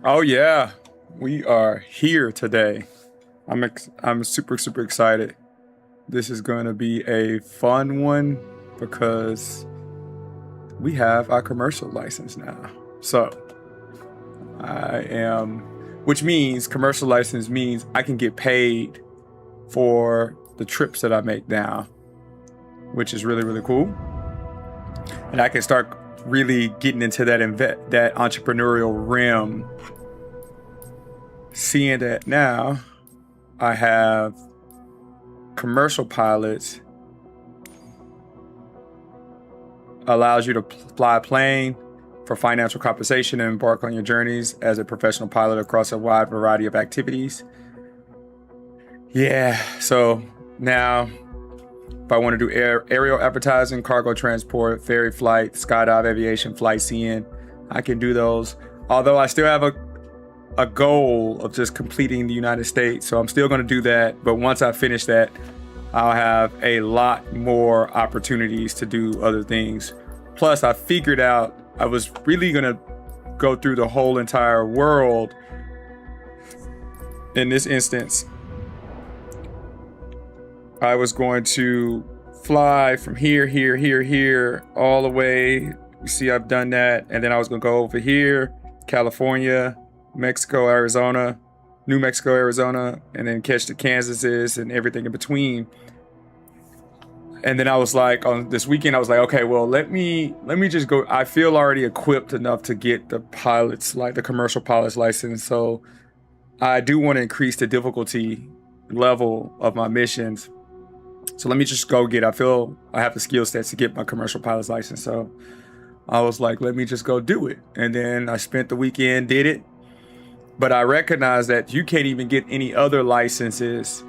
Oh yeah, we are here today. I'm super excited. This is going to be a fun one because we have our commercial license now. So which means commercial license means I can get paid for the trips that I make now, which is really cool. And I can start really getting into that entrepreneurial realm. Seeing that now I have commercial pilots allows you to fly a plane for financial compensation and embark on your journeys as a professional pilot across a wide variety of activities. Yeah, so now if I want to do aerial advertising, cargo transport, ferry flight, skydive, aviation, flight CN, I can do those. Although I still have a goal of just completing the United States. So I'm still going to do that. But once I finish that, I'll have a lot more opportunities to do other things. Plus, I figured out I was really going to go through the whole entire world. In this instance, I was going to fly from here, all the way. You see, I've done that. And then I was going to go over here, California, Mexico, Arizona, New Mexico, Arizona, and then catch the Kansases and everything in between. And then I was like, on this weekend, I was like, okay, well, let me just go. I feel already equipped enough to get the commercial pilot's license. So I do want to increase the difficulty level of my missions. So let me just go I feel I have the skill sets to get my commercial pilot's license. So I was like, let me just go do it. And then I spent the weekend, did it. But I recognize that you can't even get any other licenses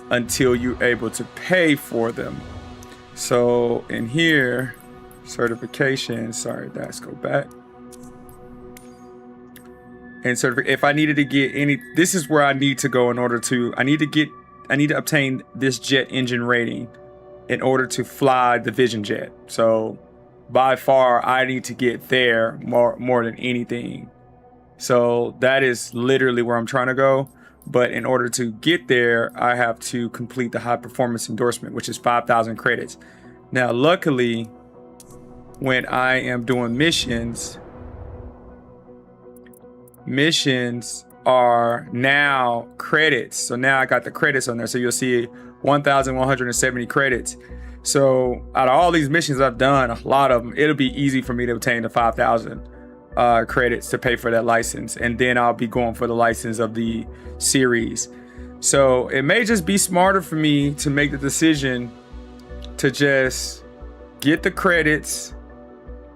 until you're able to pay for them. So in here, certification, let's go back. And if I needed to get this is where I need to go in order to, I need to obtain this jet engine rating in order to fly the Vision Jet. So by far, I need to get there more than anything. So that is literally where I'm trying to go. But in order to get there, I have to complete the high performance endorsement, which is 5,000 credits. Now, luckily, when I am doing missions are now credits. So now I got the credits on there. So you'll see 1,170 credits. So out of all these missions I've done, a lot of them, it'll be easy for me to obtain the 5,000 credits to pay for that license. And then I'll be going for the license of the series. So it may just be smarter for me to make the decision to just get the credits,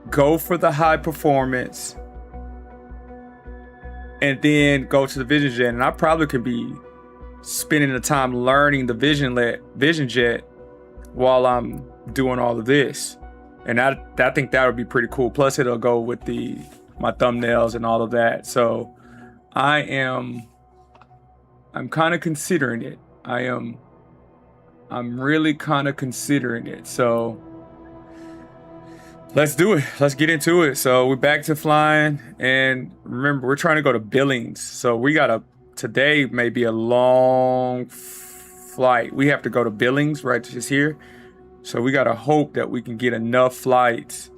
go for the high performance, and then go to the Vision Jet. And I probably could be spending the time learning the Vision Jet while I'm doing all of this. And I think that would be pretty cool. Plus it'll go with my thumbnails and all of that. So I'm kind of considering it. I'm really kind of considering it. So let's do it. Let's get into it. So we're back to flying, and remember, we're trying to go to Billings. So today may be a long flight. We have to go to Billings, right just here. So we got to hope that we can get enough flights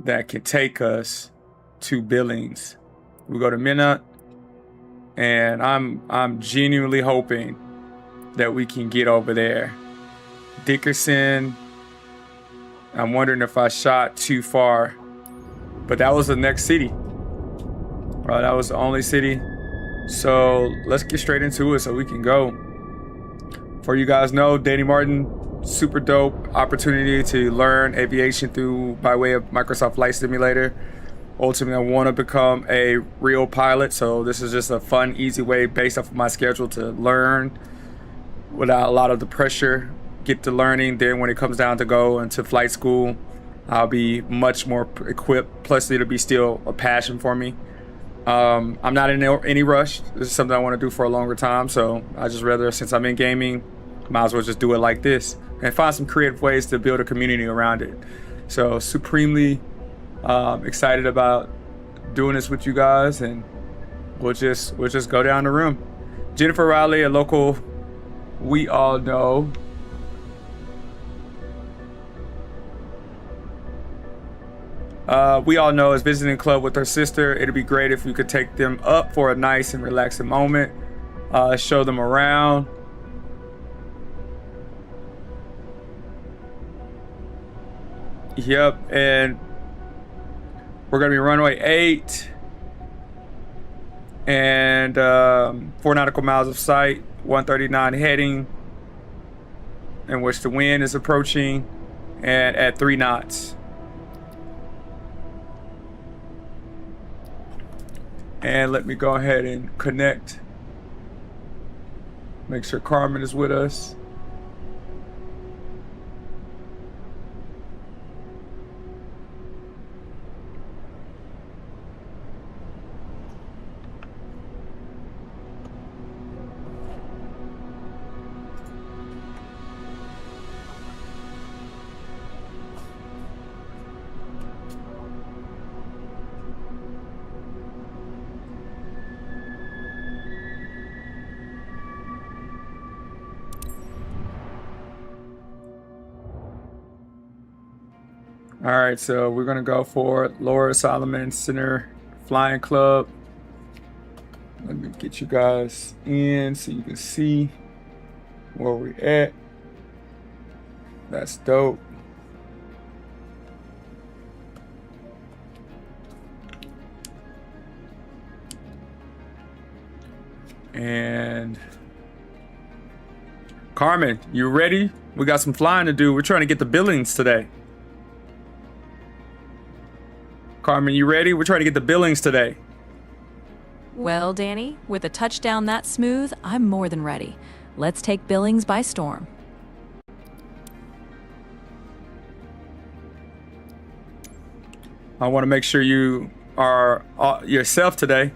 that can take us to Billings. We go to Minot, and I'm genuinely hoping that we can get over there. Dickerson, I'm wondering if I shot too far, but that was the next city. That was the only city. So let's get straight into it so we can go. For you guys know, Danny Martin, super dope opportunity to learn aviation by way of Microsoft Flight Simulator. Ultimately, I want to become a real pilot, so this is just a fun, easy way based off of my schedule to learn without a lot of the pressure. Get to learning. Then when it comes down to go into flight school, I'll be much more equipped. Plus, it'll be still a passion for me. I'm not in any rush. This is something I want to do for a longer time, so I just rather, since I'm in gaming, might as well just do it like this and find some creative ways to build a community around it. So supremely excited about doing this with you guys, and we'll just go down the room. Jennifer Riley, a local we all know. We all know is visiting a club with her sister. It'd be great if we could take them up for a nice and relaxing moment. Show them around. Yep, and we're gonna be runway 8 and 4 nautical miles of sight, 139 heading, in which the wind is approaching and at 3 knots. And let me go ahead and connect. Make sure Carmen is with us. All right, so we're gonna go for Laura Solomon Center Flying Club. Let me get you guys in so you can see where we're at. That's dope. And Carmen, you ready? We got some flying to do. We're trying to get the Billings today. Carmen, you ready? We're trying to get the Billings today. Well, Danny, with a touchdown that smooth, I'm more than ready. Let's take Billings by storm. I want to make sure you are yourself today.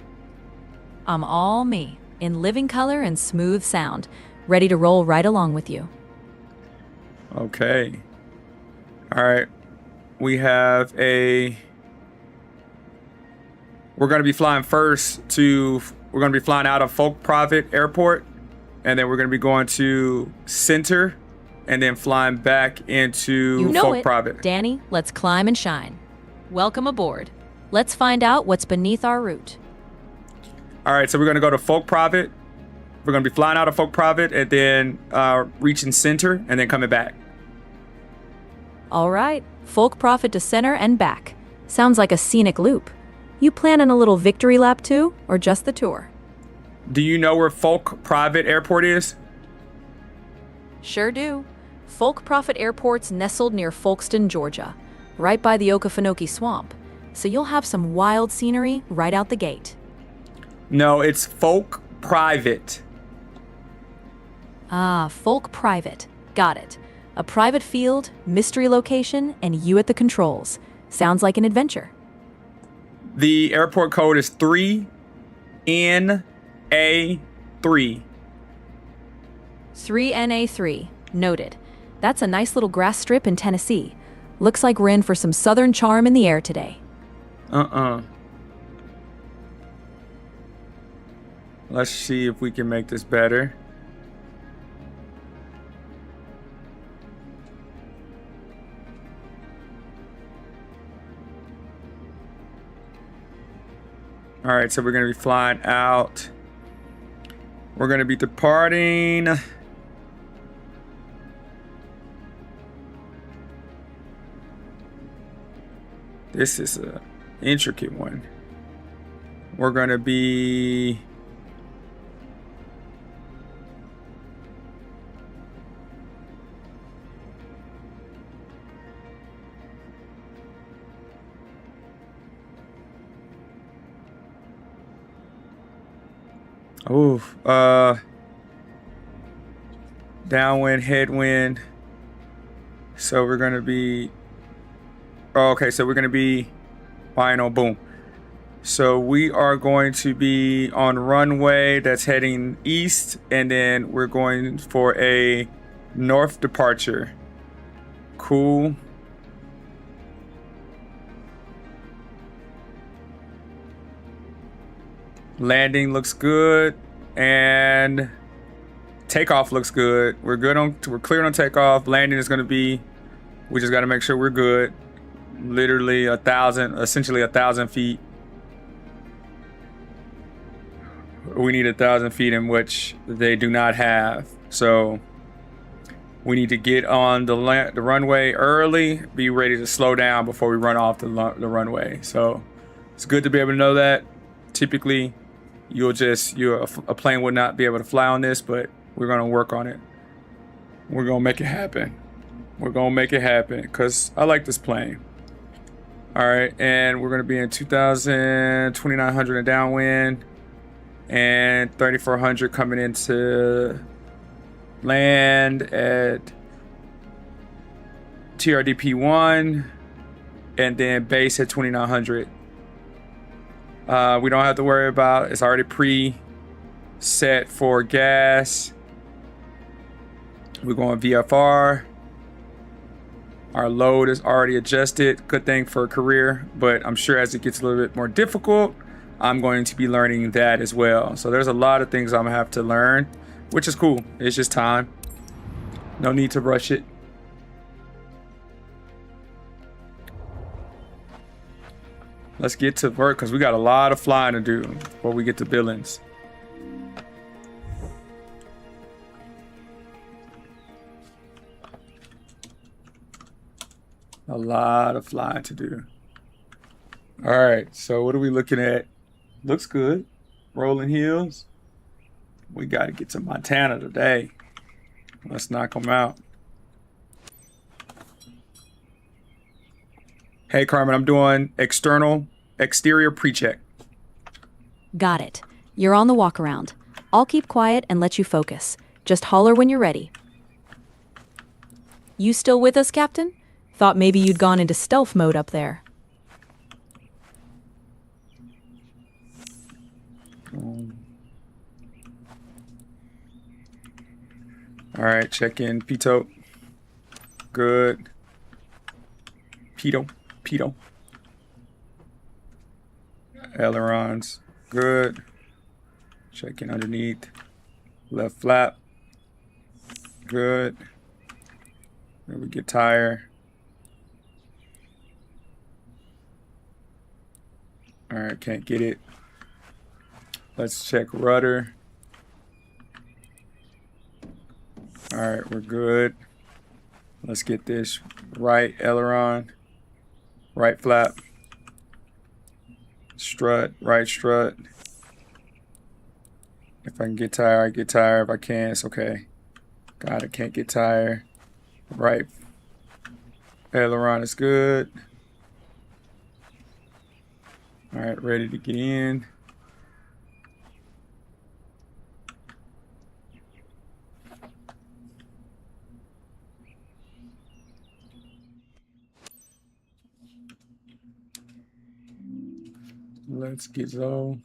I'm all me, in living color and smooth sound, ready to roll right along with you. Okay. All right. We have we're going to be flying we're going to be flying out of Folk Private Airport, and then we're going to be going to Center, and then flying back into Folk Private. Danny, let's climb and shine. Welcome aboard. Let's find out what's beneath our route. All right, so we're going to go to Folk Private. We're going to be flying out of Folk Private and then reaching Center and then coming back. All right, Folk Profit to Center and back. Sounds like a scenic loop. You planning a little victory lap too, or just the tour? Do you know where Folk Private Airport is? Sure do. Folk Profit Airport's nestled near Folkston, Georgia, right by the Okefenokee Swamp. So you'll have some wild scenery right out the gate. No, it's Folk Private. Ah, Folk Private. Got it. A private field, mystery location, and you at the controls. Sounds like an adventure. The airport code is 3NA3. 3NA3. Noted. That's a nice little grass strip in Tennessee. Looks like we're in for some southern charm in the air today. Let's see if we can make this better. All right, so we're going to be flying out. We're going to be departing. This is an intricate one. We're going to be... downwind, headwind. So we're going to be... so we're going to be... boom. So we are going to be on runway that's heading east, and then we're going for a north departure. Cool. Landing looks good, and takeoff looks good. We're clear on takeoff. Landing is going to be, we just got to make sure we're good. Literally essentially 1,000 feet. We need 1,000 feet, in which they do not have. So we need to get on the runway early, be ready to slow down before we run off the runway. So it's good to be able to know that. Typically, a plane would not be able to fly on this, but we're going to work on it. We're going to make it happen. We're going to make it happen because I like this plane. All right, and we're going to be in 2,900 in downwind and 3,400 coming into land at TRDP1, and then base at 2,900. We don't have to worry about, it's already pre-set for gas. We're going VFR. Our load is already adjusted. Good thing for a career, but I'm sure as it gets a little bit more difficult, I'm going to be learning that as well. So there's a lot of things I'm gonna have to learn, which is cool. It's just time. No need to rush it. Let's get to work because we got a lot of flying to do before we get to Billings. A lot of flying to do. All right, so what are we looking at? Looks good. Rolling hills. We got to get to Montana today. Let's knock them out. Hey, Carmen, I'm doing exterior pre-check. Got it. You're on the walk around. I'll keep quiet and let you focus. Just holler when you're ready. You still with us, Captain? Thought maybe you'd gone into stealth mode up there. All right, check in. Pito. Good. Pito. Ailerons. Good. Check in underneath. Left flap. Good. There we get tire. All right, can't get it. Let's check rudder. All right, we're good. Let's get this right aileron, right flap, strut, right strut. If I can get tire, I get tire. If I can't, it's okay. God, I can't get tire. Right aileron is good. All right, ready to get in. Let's get low.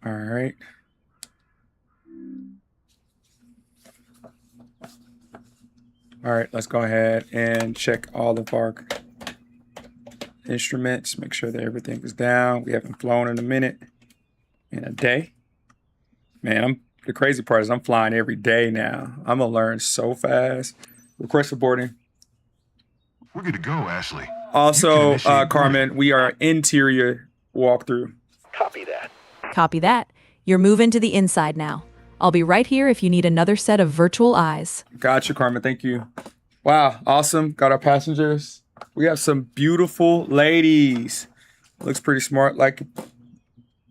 All right. All right, let's go ahead and check all of our instruments, make sure that everything is down. We haven't flown in a day. Man, the crazy part is I'm flying every day now. I'm gonna learn so fast. Request for boarding. We're good to go, Ashley. Also, Carmen, we are interior walkthrough. Copy that. Copy that. You're moving to the inside now. I'll be right here if you need another set of virtual eyes. Gotcha, Carmen. Thank you. Wow, awesome. Got our passengers. We have some beautiful ladies. Looks pretty smart, like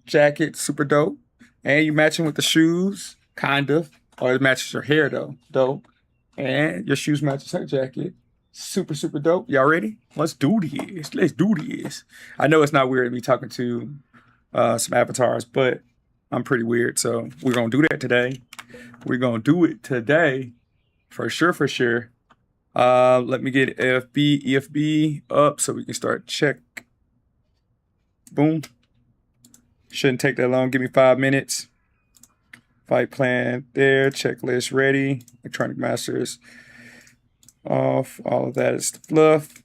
jacket, super dope. And you matching with the shoes, kind of. Or it matches your hair though, dope. And your shoes matches her jacket. Super, super dope. Y'all ready? Let's do this. Let's do this. I know it's not weird to be talking to some avatars, but I'm pretty weird. So we're going to do that today. We're going to do it today. For sure, for sure. Let me get EFB up so we can start check. Boom. Shouldn't take that long. Give me 5 minutes. Flight plan there. Checklist ready. Electronic masters off. All of that is the fluff.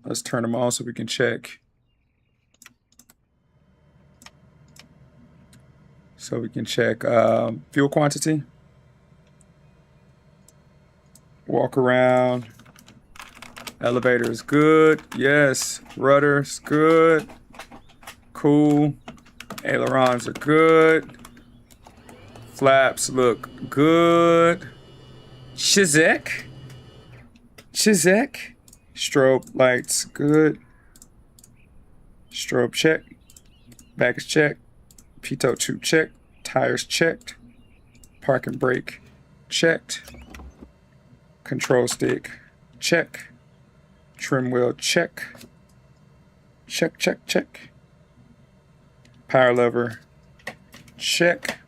Let's turn them on so we can check. So we can check fuel quantity. Walk around. Elevator is good. Yes. Rudder is good. Cool. Ailerons are good. Flaps look good. Chizek. Strobe lights good. Strobe check. Back is check. Pitot 2 check. Tires checked. Park and brake checked. Control stick check. Trim wheel check. Check. Power lever check.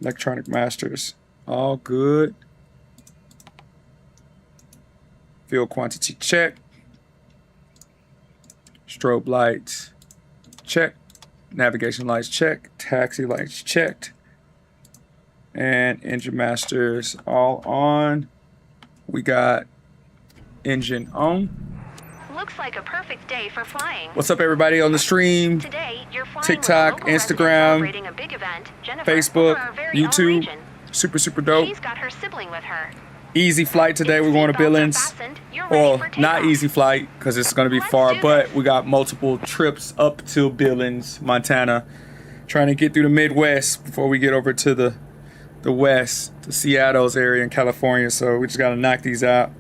Electronic masters all good. Fuel quantity check. Strobe lights check. Navigation lights check. Taxi lights checked. And engine masters all on. We got engine on. Looks like a perfect day for flying. What's up, everybody on the stream? Today, you're flying TikTok, with a local resident Instagram, celebrating a big event, Jennifer, Facebook, for our very own YouTube. region. Super dope. She's got her sibling with her. Easy flight today. We're going to Seatbelts are Billings. fastened. You're ready Well, for not takeoff. easy flight because it's going to be Let's far, do but this. we got multiple trips up to Billings, Montana. Trying to get through the Midwest before we get over to the West, to Seattle's area in California. So we just got to knock these out.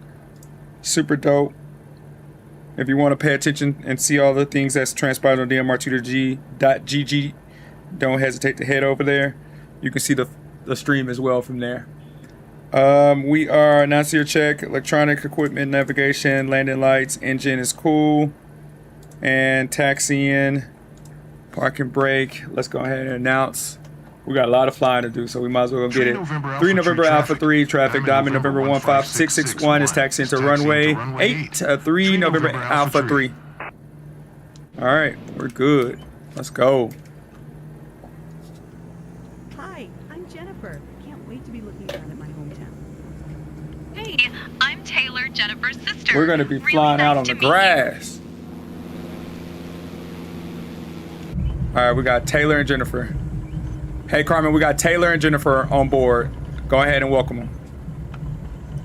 Super dope. If you want to pay attention and see all the things that's transpired on DMR2.gg, don't hesitate to head over there. You can see the stream as well from there. We are announcing your check, electronic equipment, navigation, landing lights, engine is cool, and taxiing, park and brake. Let's go ahead and announce. We got a lot of flying to do, so we might as well go get it. 3 November Alpha 3 traffic, Diamond November 15661 is taxiing to runway 8, 3 November Alpha 3. All right, we're good. Let's go. Hi, I'm Jennifer. Can't wait to be looking around at my hometown. Hey, I'm Taylor, Jennifer's sister. We're gonna be Really flying out nice on to the meet you. grass. All right, we got Taylor and Jennifer. Hey, Carmen, we got Taylor and Jennifer on board. Go ahead and welcome them.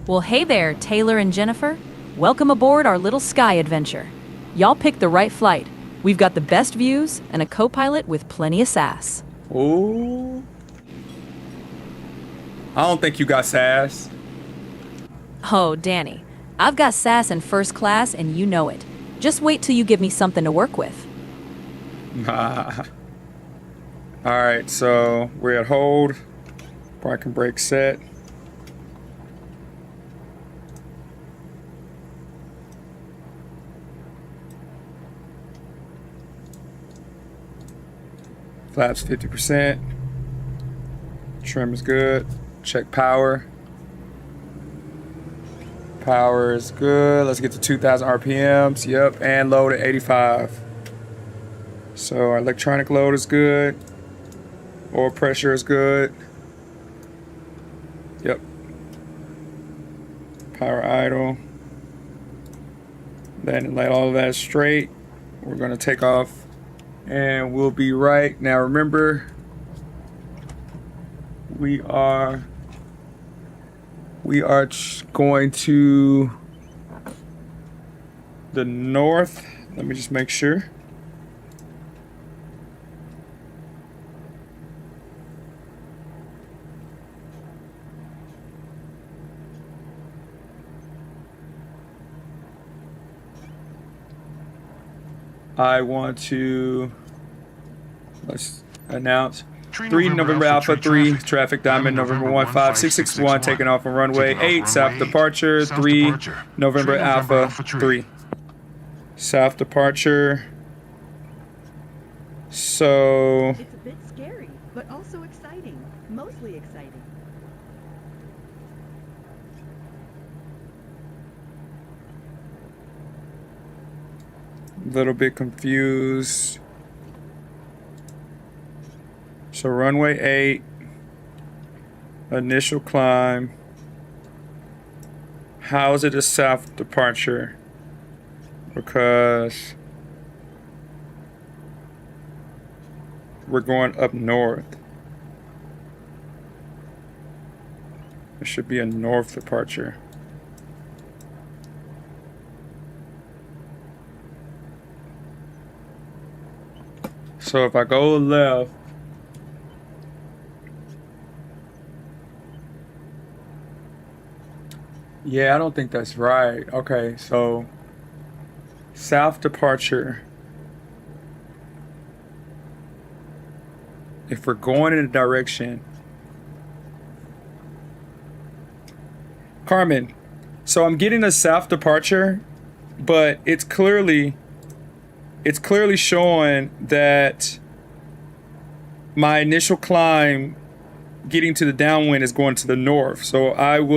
Well, hey there, Taylor and Jennifer. Welcome aboard our little sky adventure. Y'all picked the right flight. We've got the best views and a co-pilot with plenty of sass. Ooh. I don't think you got sass. Oh, Danny, I've got sass in first class and you know it. Just wait till you give me something to work with. Nah. All right, so we're at hold. Park and brake set. Flaps 50%. Trim is good. Check power. Power is good. Let's get to 2,000 RPMs. Yep, and load at 85. So our electronic load is good. Oil pressure is good. Yep. Power idle. Landing light, all of that is straight. We're going to take off and we'll be right. Now remember, we are going to the north. Let me just make sure. I want to, let's announce 3 November Alpha 3 traffic, Diamond November 15661 taking off on runway 8 south departure, 3 November Alpha 3 south departure. So It's a bit scary, but also exciting. Mostly exciting. little bit confused. So runway 8, initial climb. How is it a south departure? Because we're going up north. It should be a north departure. So if I go left, yeah, I don't think that's right. Okay, so south departure. If we're going in a direction, Carmen, so I'm getting a south departure, but it's clearly showing that my initial climb getting to the downwind is going to the north. So I'm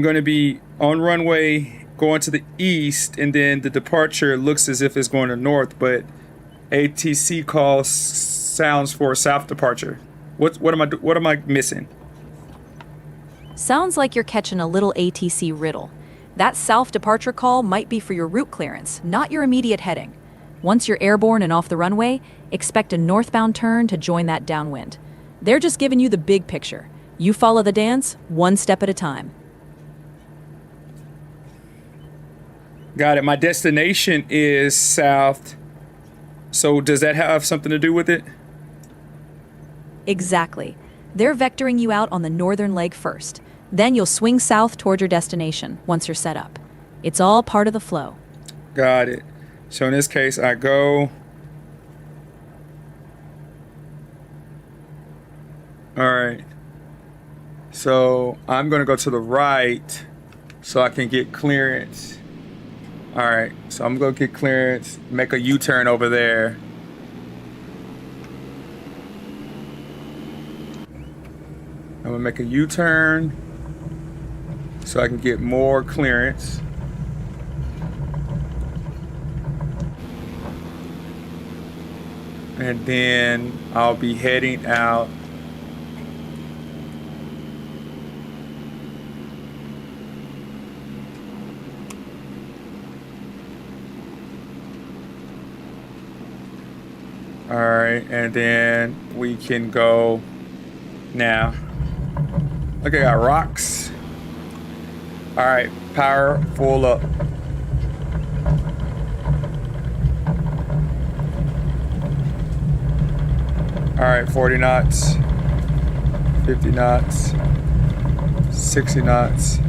going to be on runway going to the east, and then the departure looks as if it's going to north, but ATC call sounds for south departure. What am I missing? Sounds like you're catching a little ATC riddle. That south departure call might be for your route clearance, not your immediate heading. Once you're airborne and off the runway, expect a northbound turn to join that downwind. They're just giving you the big picture. You follow the dance, one step at a time. Got it. My destination is south. So does that have something to do with it? Exactly. They're vectoring you out on the northern leg first. Then you'll swing south toward your destination once you're set up. It's all part of the flow. Got it. So in this case, I go. All right. So I'm going to go to the right so I can get clearance. All right. So I'm going to get clearance, make a U-turn over there. I'm going to make a U-turn so I can get more clearance. And then I'll be heading out. All right, and then we can go now. Okay, got rocks. All right, power full up. All right, 40 knots, 50 knots, 60 knots,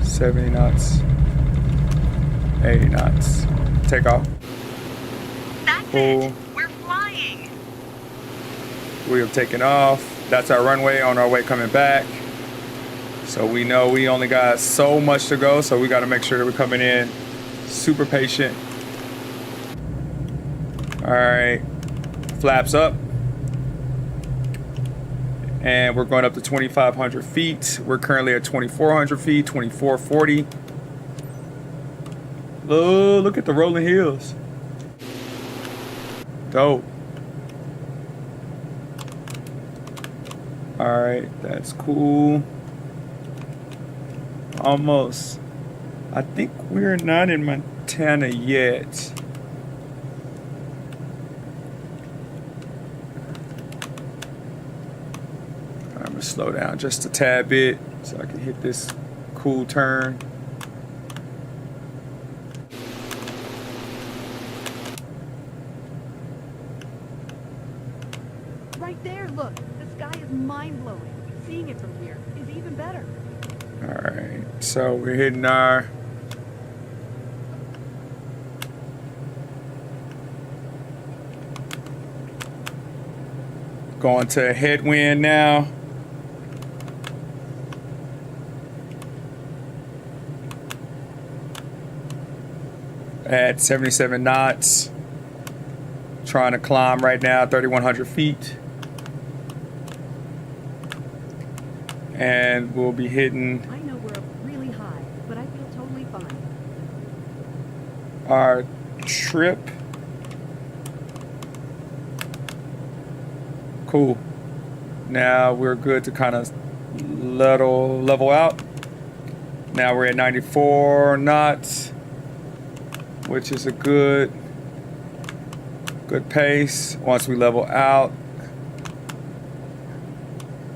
70 knots, 80 knots. Take off. That's Cool. it. We're flying. We have taken off. That's our runway on our way coming back. So we know we only got so much to go, so we got to make sure that we're coming in super patient. All right, flaps up. And we're going up to 2,500 feet. We're currently at 2,400 feet, 2,440. Oh, look at the rolling hills. Dope. All right, that's cool. Almost. I think we're not in Montana yet. I'm gonna slow down just a tad bit so I can hit this cool turn. Right there, look. The sky is mind-blowing. Seeing it from here is even better. All right, so we're hitting our going to a headwind now. At 77 knots. Trying to climb right now, 3,100 feet. And we'll be hitting. I know we're up really high, but I feel totally fine. our trip. Cool. Now we're good to kind of level out. Now we're at 94 knots, which is a good pace. Once we level out,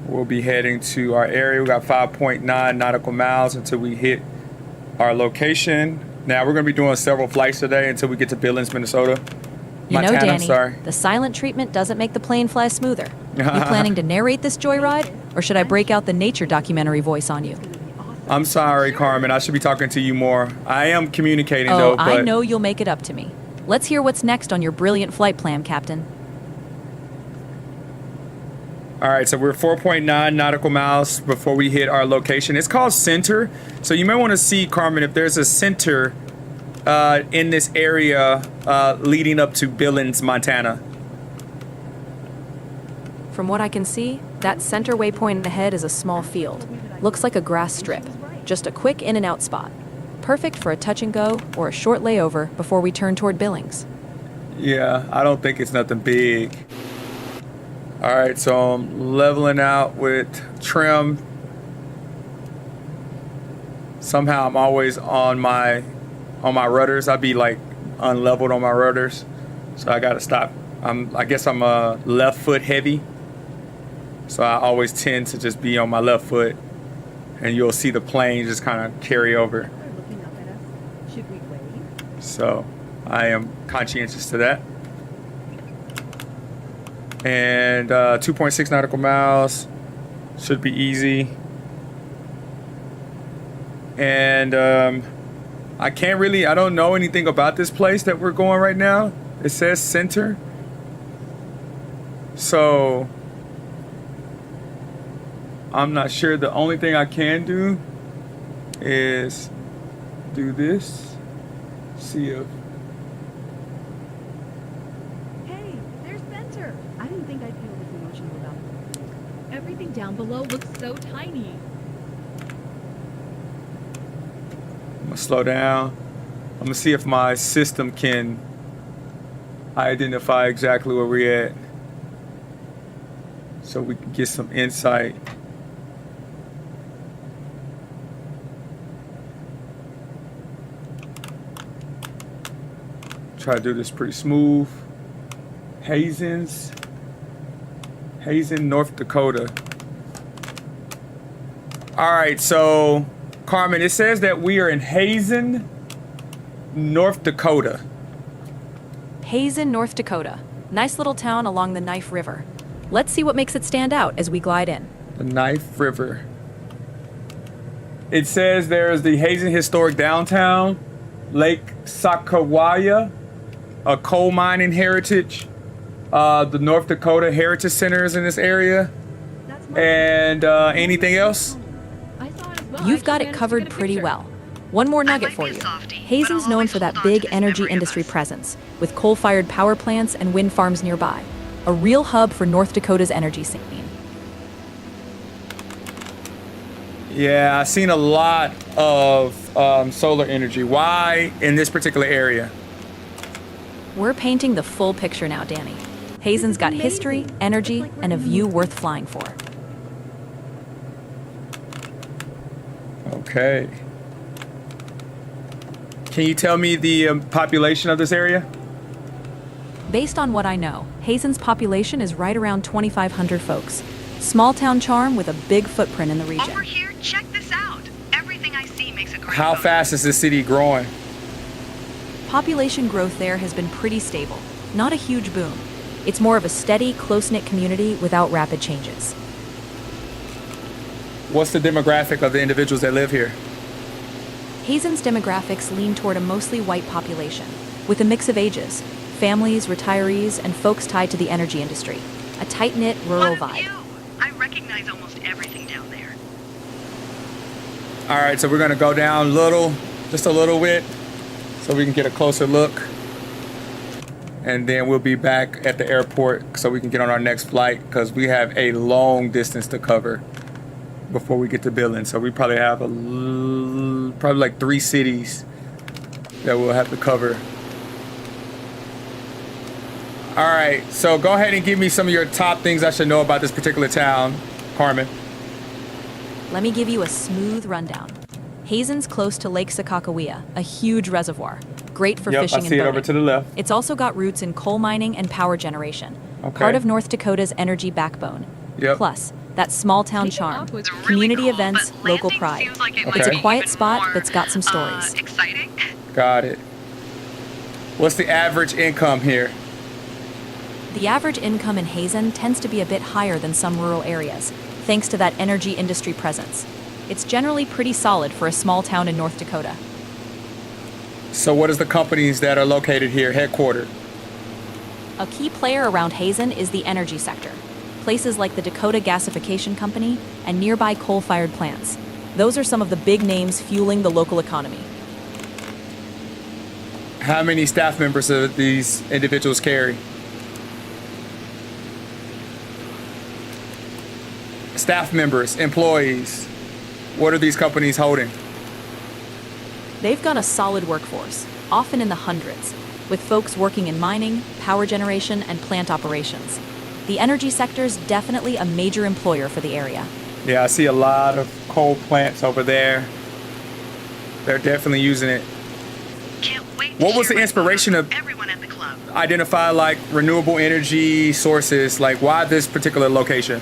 we'll be heading to our area. We got 5.9 nautical miles until we hit our location. Now we're going to be doing several flights today until we get to Billings, Minnesota. You know, Montana, Danny, sorry. the silent treatment doesn't make the plane fly smoother. You planning to narrate this joyride, or should I break out the nature documentary voice on you? I'm sorry, Carmen. I should be talking to you more. I am communicating, though, but... I know you'll make it up to me. Let's hear what's next on your brilliant flight plan, Captain. All right, so we're 4.9 nautical miles before we hit our location. It's called Center. So you may want to see, Carmen, if there's a center in this area leading up to Billings, Montana. From what I can see, that center waypoint ahead is a small field. Looks like a grass strip. Just a quick in and out spot. Perfect for a touch and go or a short layover before we turn toward Billings. Yeah, I don't think it's nothing big. All right, so I'm leveling out with trim. Somehow I'm always on my rudders. I'd be like unleveled on my rudders, so I gotta stop. I guess I'm left foot heavy, so I always tend to just be on my left foot, and you'll see the plane just kind of carry over. They're looking up at us. Should we wave? So I am conscientious to that. And 2.6 nautical miles should be easy. And I don't know anything about this place that we're going right now. It says center. So I'm not sure. The only thing I can do is do this. See if... Hey, there's Center. I didn't think I'd feel this emotional about it. Everything down below looks so tiny. I'm gonna slow down. I'm gonna see if my system can identify exactly where we're at, so we can get some insight. Try to do this pretty smooth. Hazen, North Dakota. All right, so Carmen, it says that we are in Hazen, North Dakota. Hazen, North Dakota. Nice little town along the Knife River. Let's see what makes it stand out as we glide in. The Knife River. It says there's the Hazen Historic Downtown, Lake Sakawaya, a coal mining heritage. The North Dakota Heritage Center is in this area. That's my And anything else? I saw it as well. You've I got actually it covered managed to get a pretty picture. well. One more nugget might for be a you. softie, but Hazen's I'll known always for that hold on to big this energy memory of industry us. presence, with coal-fired power plants and wind farms nearby. A real hub for North Dakota's energy scene. Yeah, I've seen a lot of solar energy. Why in this particular area? We're painting the full picture now, Danny. Hazen's got history, energy, and a view worth flying for. Okay. Can you tell me the population of this area? Based on what I know, Hazen's population is right around 2,500 folks. Small town charm with a big footprint in the region. Over here, check this out. Everything I see makes a great How photo. fast is this city growing? Population growth there has been pretty stable, not a huge boom. It's more of a steady, close-knit community without rapid changes. What's the demographic of the individuals that live here? Hazen's demographics lean toward a mostly white population, with a mix of ages, families, retirees, and folks tied to the energy industry. A tight-knit rural What a vibe. view. I recognize almost everything down there. All right, so we're gonna go down just a little bit, so we can get a closer look. And then we'll be back at the airport so we can get on our next flight, because we have a long distance to cover before we get to Billings. So we probably have probably like 3 cities that we'll have to cover. All right, so go ahead and give me some of your top things I should know about this particular town, Carmen. Let me give you a smooth rundown. Hazen's close to Lake Sakakawea, a huge reservoir. Great for Yep, fishing I and see it boating. over to the left. It's also got roots in coal mining and power generation. Okay. Part of North Dakota's energy backbone. Yep. Plus, that small town Taking charm. off was It's really Community cool, events, but local landing pride. seems like it Okay. might It's be a quiet even spot more, that's got some stories. Exciting. Got it. What's the average income here? The average income in Hazen tends to be a bit higher than some rural areas, thanks to that energy industry presence. It's generally pretty solid for a small town in North Dakota. So what is the companies that are located here, headquartered? A key player around Hazen is the energy sector. Places like the Dakota Gasification Company and nearby coal-fired plants. Those are some of the big names fueling the local economy. How many staff members do these individuals carry? Staff members, employees, what are these companies holding? They've got a solid workforce, often in the hundreds, with folks working in mining, power generation, and plant operations. The energy sector's definitely a major employer for the area. Yeah, I see a lot of coal plants over there. They're definitely using it. Can't wait. What to was share the my inspiration photos of- with everyone at the club? Identify like renewable energy sources, like why this particular location?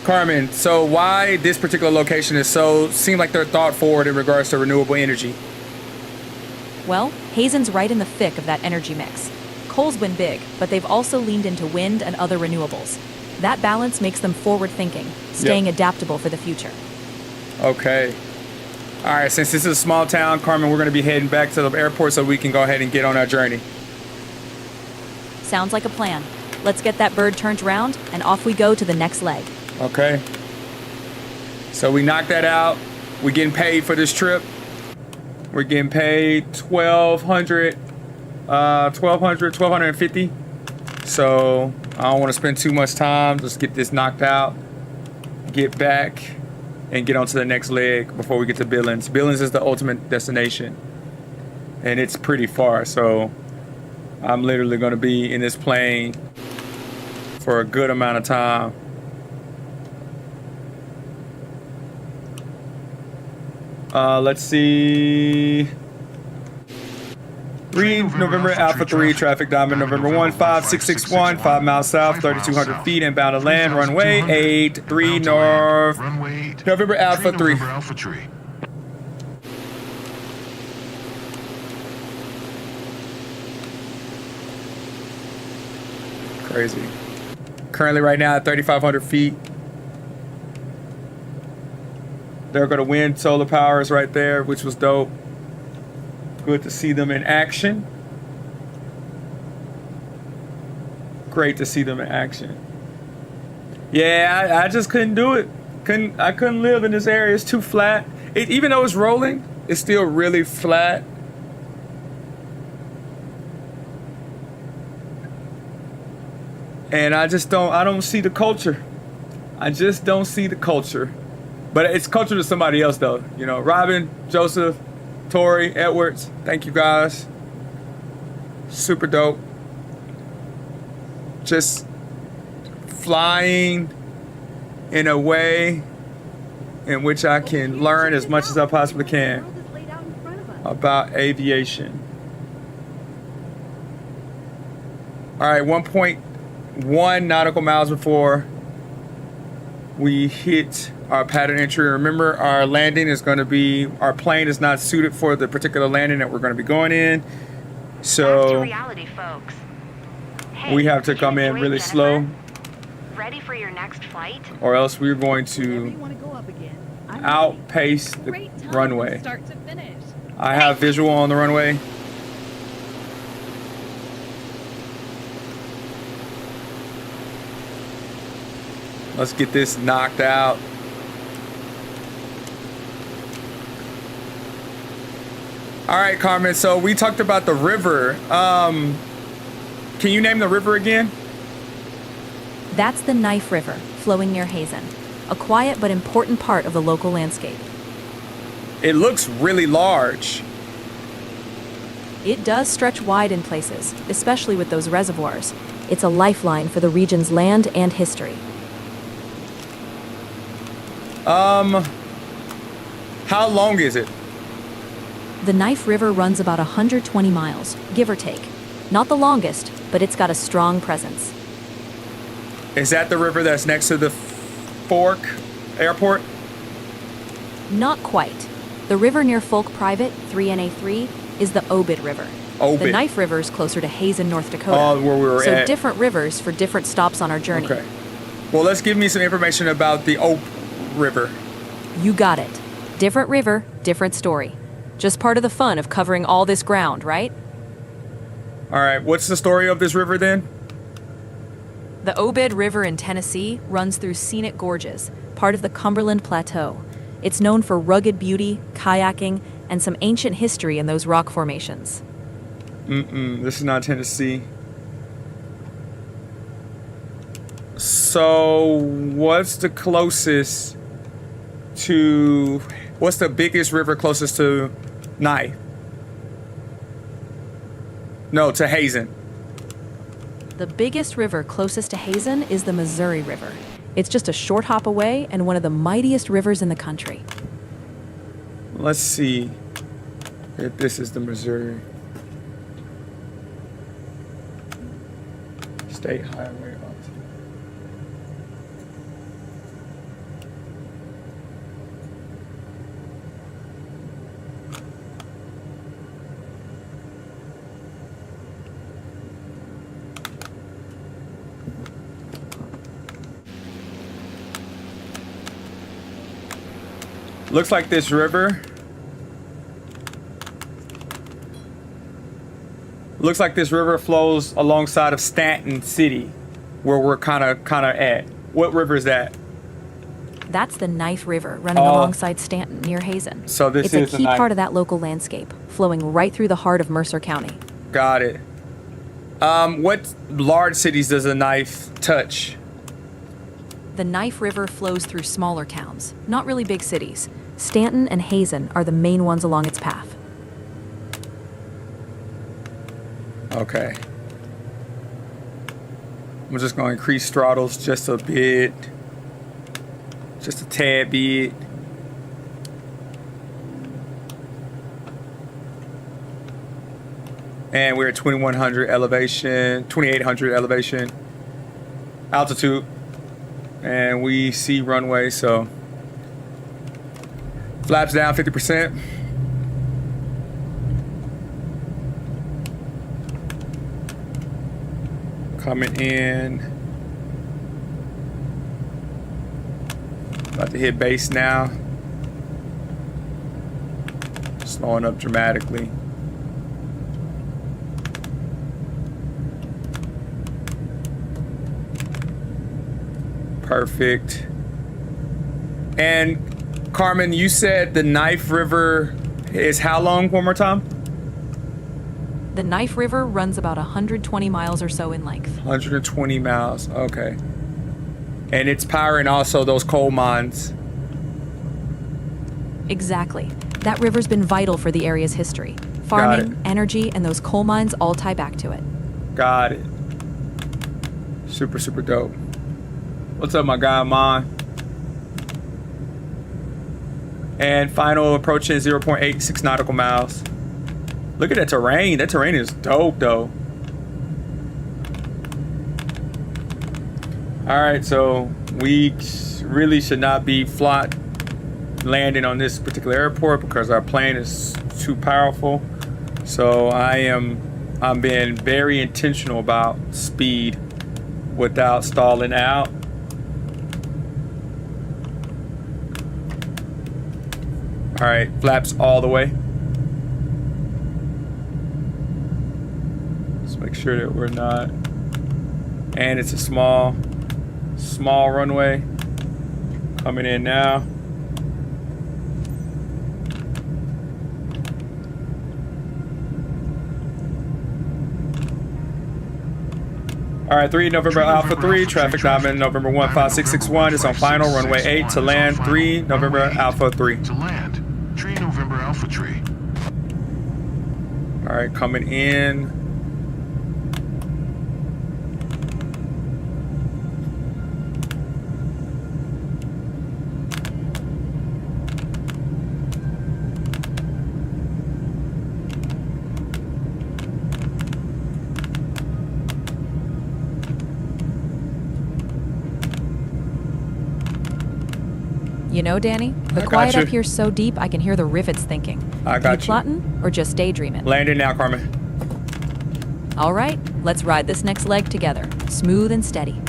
Carmen, so why this particular location is seem like they're thought forward in regards to renewable energy? Well, Hazen's right in the thick of that energy mix. Coal's been big, but they've also leaned into wind and other renewables. That balance makes them forward-thinking, staying adaptable for the future. Okay. All right, since this is a small town, Carmen, we're going to be heading back to the airport so we can go ahead and get on our journey. Sounds like a plan. Let's get that bird turned around, and off we go to the next leg. Okay. So we knocked that out. We're getting paid for this trip. We're getting paid $1,250. So I don't want to spend too much time. Just get this knocked out, get back, and get on to the next leg before we get to Billings. Billings is the ultimate destination, and it's pretty far. So I'm literally going to be in this plane for a good amount of time. Let's see. Read November Alpha 3, traffic diamond November 1, 5661, 5 miles south, 3,200 feet, inbound to land, runway 83 north, Runway 8. November Alpha 3. November Alpha 3. Crazy. Currently right now at 3,500 feet. They're going to win solar powers right there, which was dope. Good to see them in action. Great to see them in action. Yeah, I just couldn't do it. I couldn't live in this area. It's too flat. Even though it's rolling, it's still really flat. And I don't see the culture. I just don't see the culture. But it's culture to somebody else, though. You know, Robin, Joseph, Tori, Edwards, thank you guys. Super dope. Just flying in a way in which I can learn as much as I possibly can The world is laid out in front of us. about aviation. All right, 1.1 nautical miles before we hit our pattern entry. Remember, our landing is going to be, our plane is not suited for the particular landing that we're going to be going in. Back to So reality, folks. Hey, we have to did you come in enjoy really Jennifer? slow, Ready for your next flight? or else we're going Whenever you to want to go up again. I'm outpace ready. the Great time runway. from start to finish. I have visual on the runway. Let's get this knocked out. All right, Carmen. So we talked about the river. Can you name the river again? That's the Knife River, flowing near Hazen, a quiet but important part of the local landscape. it looks really large. It does stretch wide in places, especially with those reservoirs. It's a lifeline for the region's land and history. How long is it? The Knife River runs about 120 miles, give or take. Not the longest, but it's got a strong presence. Is that the river that's next to the Fork Airport? Not quite. The river near Folk Private, 3NA3, is the Obid River. Obid. The Knife River's closer to Hazen, North Dakota. Oh, where we were so at. different rivers for different stops on our journey. Okay. Well, let's give me some information about the Oak River. You got it. Different river, different story. Just part of the fun of covering all this ground, right? All right, what's the story of this river then? The Obid River in Tennessee runs through scenic gorges, part of the Cumberland Plateau. It's known for rugged beauty, kayaking, and some ancient history in those rock formations. This is not Tennessee. So, what's the biggest river closest to Nye? No, to Hazen. The biggest river closest to Hazen is the Missouri River. It's just a short hop away and one of the mightiest rivers in the country. Let's see if this is the Missouri State Highway. Looks like this river. Looks like this river flows alongside of Stanton City, where we're kind of at. What river is that? That's the Knife River running alongside Stanton near Hazen. So this it's is a key part of that local landscape, flowing right through the heart of Mercer County. Got it. What large cities does the Knife touch? The Knife River flows through smaller towns, not really big cities. Stanton and Hazen are the main ones along its path. Okay. I'm just going to increase throttles just a bit. Just a tad bit. And we're at 2100 elevation, 2800 elevation, altitude. And we see runway, so flaps down 50%. Coming in. About to hit base now. Slowing up dramatically. Perfect. And Carmen, you said the Knife River is how long? One more time. The Knife River runs about 120 miles or so in length. 120 miles. Okay. And it's powering also those coal mines. Exactly. That river's been vital for the area's history. Farming, energy, and those coal mines all tie back to it. Got it. Super, super dope. What's up, my guy, Mon? And final approaching 0.86 nautical miles. Look at that terrain. That terrain is dope, though. All right, so we really should not be landing on this particular airport because our plane is too powerful. So I'm being very intentional about speed without stalling out. All right, flaps all the way. Let's make sure that we're not. And it's a small runway. Coming in now. All right, 3 November Alpha 3, traffic diamond November 15661 is on final, runway 8 to land, 3 November Alpha 3. To land. 3 November Alpha tree. All right, coming in. You know, Danny, the I got quiet you. up here's so deep I can hear the rivets thinking. I got you you. plotting or just daydreaming? Landing now, Carmen. All right, let's ride this next leg together, smooth and steady. And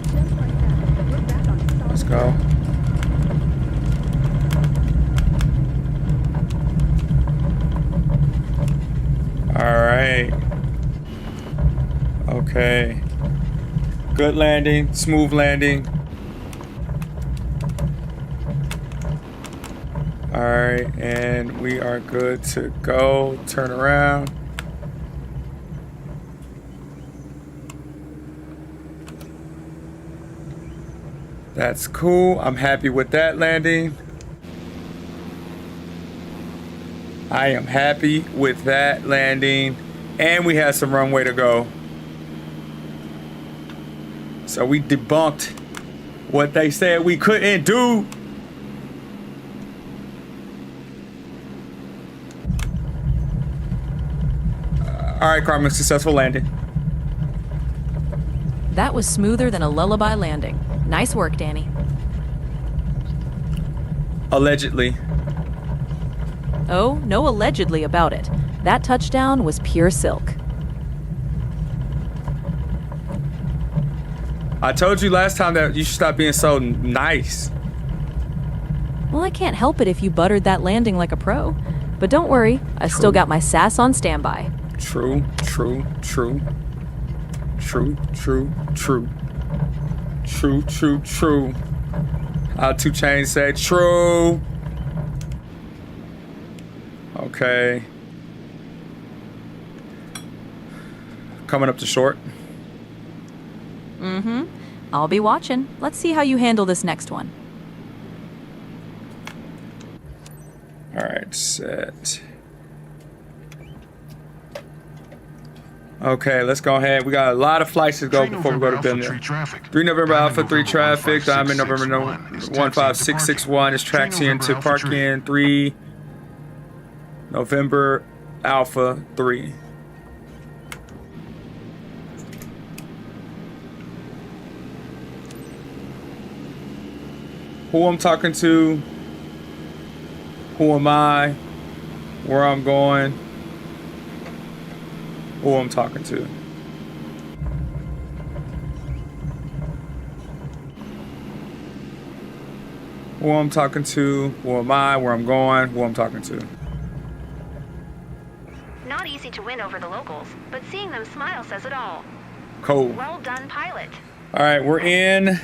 just like that, we're back on solid Let's go. All right. Okay. Good landing, smooth landing. All right, and we are good to go. Turn around. That's cool. I'm happy with that landing. I am happy with that landing. And we have some runway to go. So we debunked what they said we couldn't do. All right, Carmen, successful landing. That was smoother than a lullaby landing. Nice work, Danny. Allegedly. Oh, no allegedly about it. That touchdown was pure silk. I told you last time that you should stop being so nice. Well, I can't help it if you buttered that landing like a pro. But don't worry, I still got my sass on standby. True, true, true. True, true, true. True, true, true. How 2 Chainz say true. Okay. Coming up to short. Mm-hmm. I'll be watching. Let's see how you handle this next one. All right, set. Okay, let's go ahead. We got a lot of flights to go 3 before we go to November Alpha Billings. 3 traffic. 3 November Diamond Alpha 3 November traffic. Diamond November 15661 is taxi 15661 is taxiing into parking. 3 to November Alpha park tree. in 3 November Alpha 3. Who I'm talking to? Who am I? Where I'm going? Who I'm talking to? Who I'm talking to? Who am I? Where I'm going? Who I'm talking to? Not easy to win over the locals, but seeing them smile says it all. Cool. Well done, pilot. All right, we're in.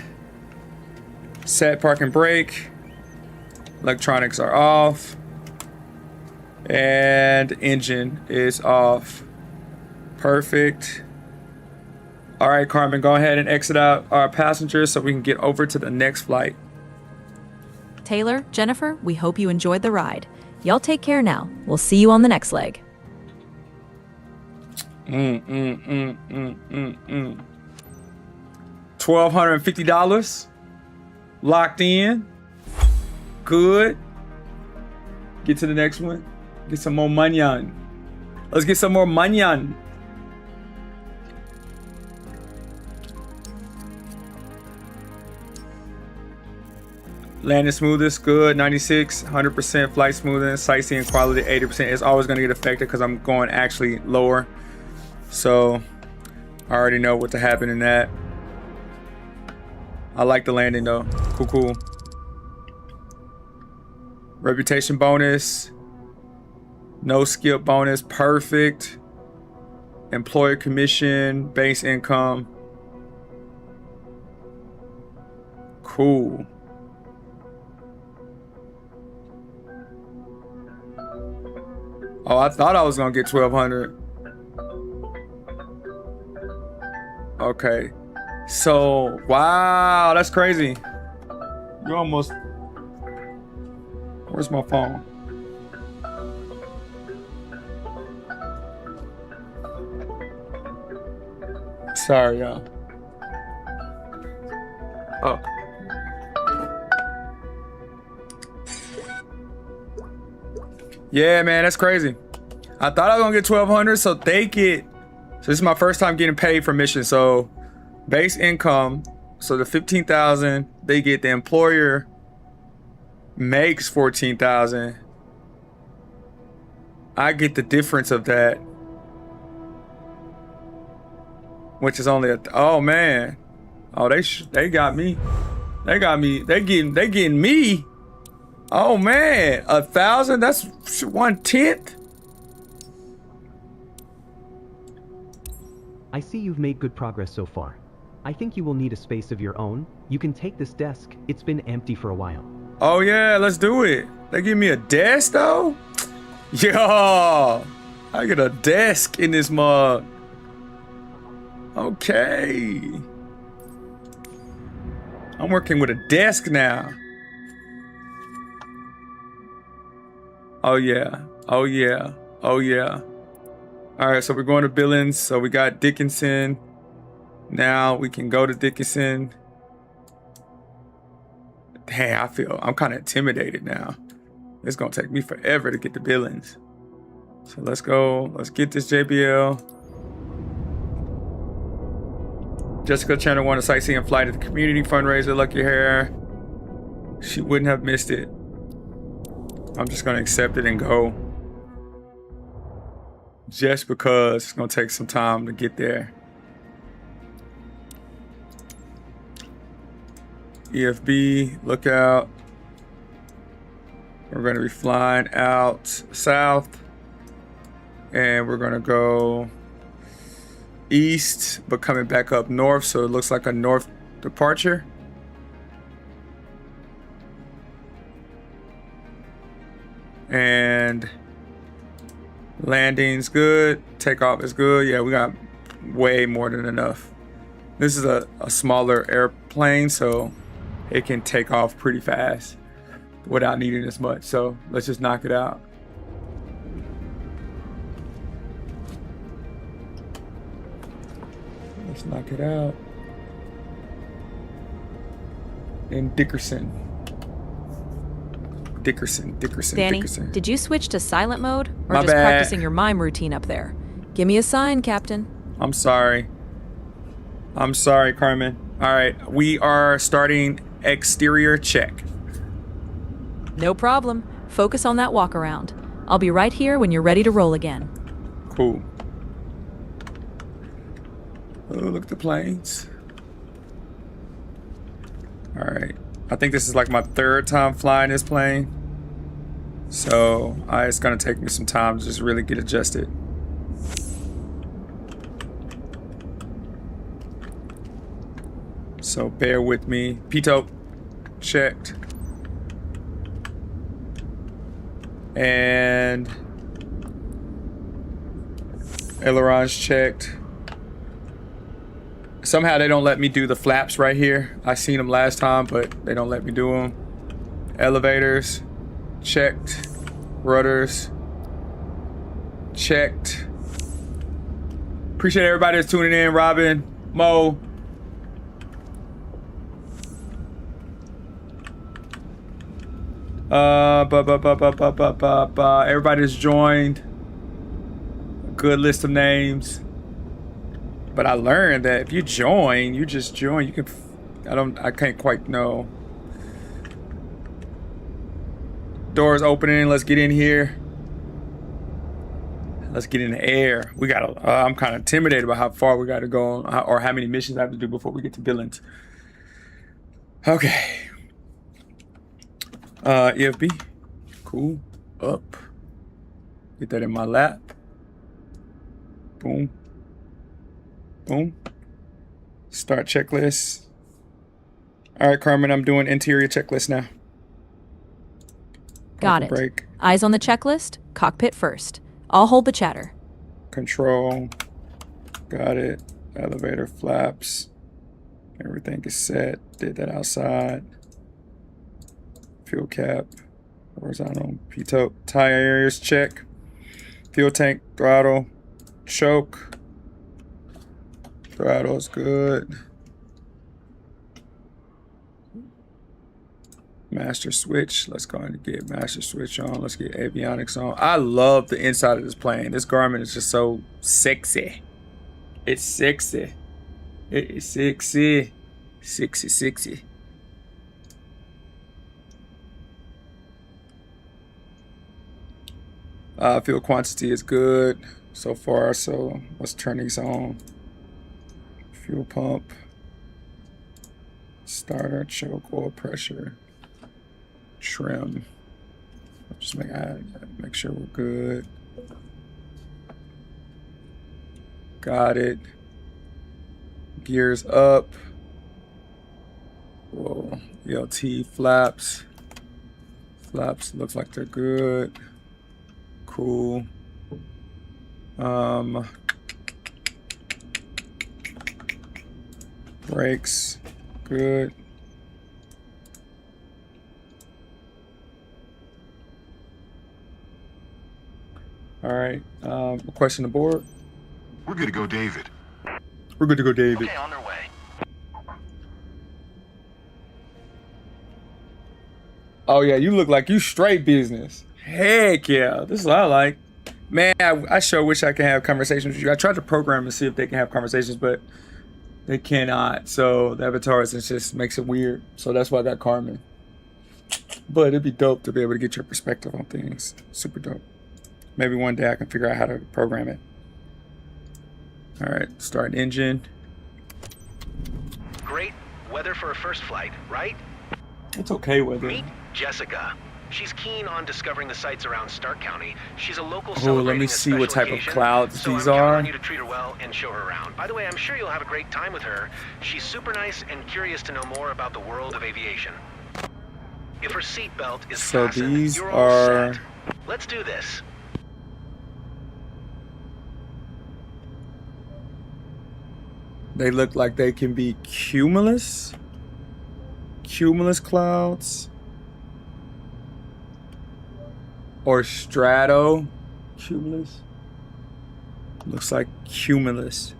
Set, park, and brake. Electronics are off. And engine is off. Perfect. All right, Carmen, go ahead and exit out our passengers so we can get over to the next flight. Taylor, Jennifer, we hope you enjoyed the ride. Y'all take care now. We'll see you on the next leg. $1,250 locked in. Good. Get to the next one. Get some more money on. Let's get some more money on. Landing smoothest, good. 96, 100% flight smoothness, sightseeing quality, 80%. It's always going to get affected because I'm going actually lower. So I already know what to happen in that. I like the landing though. Cool, cool. Reputation bonus. No skip bonus. Perfect. Employer commission. Base income. Cool. Oh, I thought I was gonna get 1,200. Okay. So, wow, that's crazy. You almost... Where's my phone? Sorry, y'all. Oh. Yeah, man, that's crazy. I thought I was gonna get 1,200, so they get... So this is my first time getting paid for missions. So base income, so the 15,000, they get, the employer makes 14,000. I get the difference of that, which is only a... Oh man. Oh, they got me. They got me. They getting me. Oh man, 1,000. That's 1/10. I see you've made good progress so far. I think you will need a space of your own. You can take this desk. It's been empty for a while. Oh yeah, let's do it. They give me a desk though. Yo, I get a desk in this mug. Okay. I'm working with a desk now. Oh yeah. Oh yeah. Oh yeah. All right, so we're going to Billings. So we got Dickinson. Now we can go to Dickinson. Dang, I'm kind of intimidated now. It's gonna take me forever to get to Billings. So let's go. Let's get this JBL. Jessica Chandler won a sightseeing flight at the community fundraiser. Lucky her. She wouldn't have missed it. I'm just gonna accept it and go. Just because it's gonna take some time to get there. EFB, look out. We're gonna be flying out south. And we're gonna go east, but coming back up north, so it looks like a north departure. And landing's good, takeoff is good. Yeah, we got way more than enough. This is a smaller airplane, so it can take off pretty fast without needing as much. So let's just knock it out. Let's knock it out. And Dickerson. Danny, did you switch to silent mode or My just bad. practicing your mime routine up there? Give me a sign, Captain. I'm sorry. I'm sorry, Carmen. All right, we are starting exterior check. No problem. Focus on that walk around. I'll be right here when you're ready to roll again. Cool. Oh, look at the planes. All right. I think this is like my third time flying this plane. So it's gonna take me some time to just really get adjusted. So bear with me. Pitot, checked. And ailerons checked. Somehow they don't let me do the flaps right here. I seen them last time, but they don't let me do them. Elevators, checked. Rudders, checked. Appreciate everybody that's tuning in. Robin, Mo. Everybody that's joined. Good list of names. But I learned that if you join, you just join. You can, I can't quite know. Doors opening. Let's get in here. Let's get in the air. We got. I'm kind of intimidated about how far we got to go, or how many missions I have to do before we get to Billings. Okay. EFB. Cool. Up. Get that in my lap. Boom. Boom. Start checklist. All right, Carmen, I'm doing interior checklist now. Got it. Break. Eyes on the checklist. Cockpit first. I'll hold the chatter. Control. Got it. Elevator flaps. Everything is set. Did that outside. Fuel cap. Horizontal. Pitot. Tires check. Fuel tank. Throttle. Choke. Throttle's good. Master switch. Let's go ahead and get master switch on. Let's get avionics on. I love the inside of this plane. This Garmin is just so sexy. It's sexy. It is sexy. Sexy. Fuel quantity is good so far. So let's turn these on. Fuel pump. Starter, choke, oil pressure. Trim. Just make sure we're good. Got it. Gears up. Whoa. ELT flaps. Flaps looks like they're good. Cool. Brakes. Good. All right. Question the board. We're good to go, David. We're good to go, David. Okay, on their way. Oh yeah, you look like you straight business. Heck yeah, this is what I like. Man, I sure wish I could have conversations with you. I tried to program and see if they can have conversations, but they cannot. So the avatars, it just makes it weird. So that's why I got Carmen. But it'd be dope to be able to get your perspective on things. Super dope. Maybe one day I can figure out how to program it. All right, start engine. Great weather for a first flight, right? It's okay with it. Meet Jessica. She's keen on discovering the sights around Stark County. She's a local. Oh, let me see what type of clouds these are. I'm counting on you to treat her well and show her around. By the way, I'm sure you'll have a great time with her. She's super nice and curious to know more about the world of aviation. If her seatbelt is So fastened, these you're all are. set. Let's do this. They look like they can be cumulus clouds, or strato cumulus. Looks like cumulus.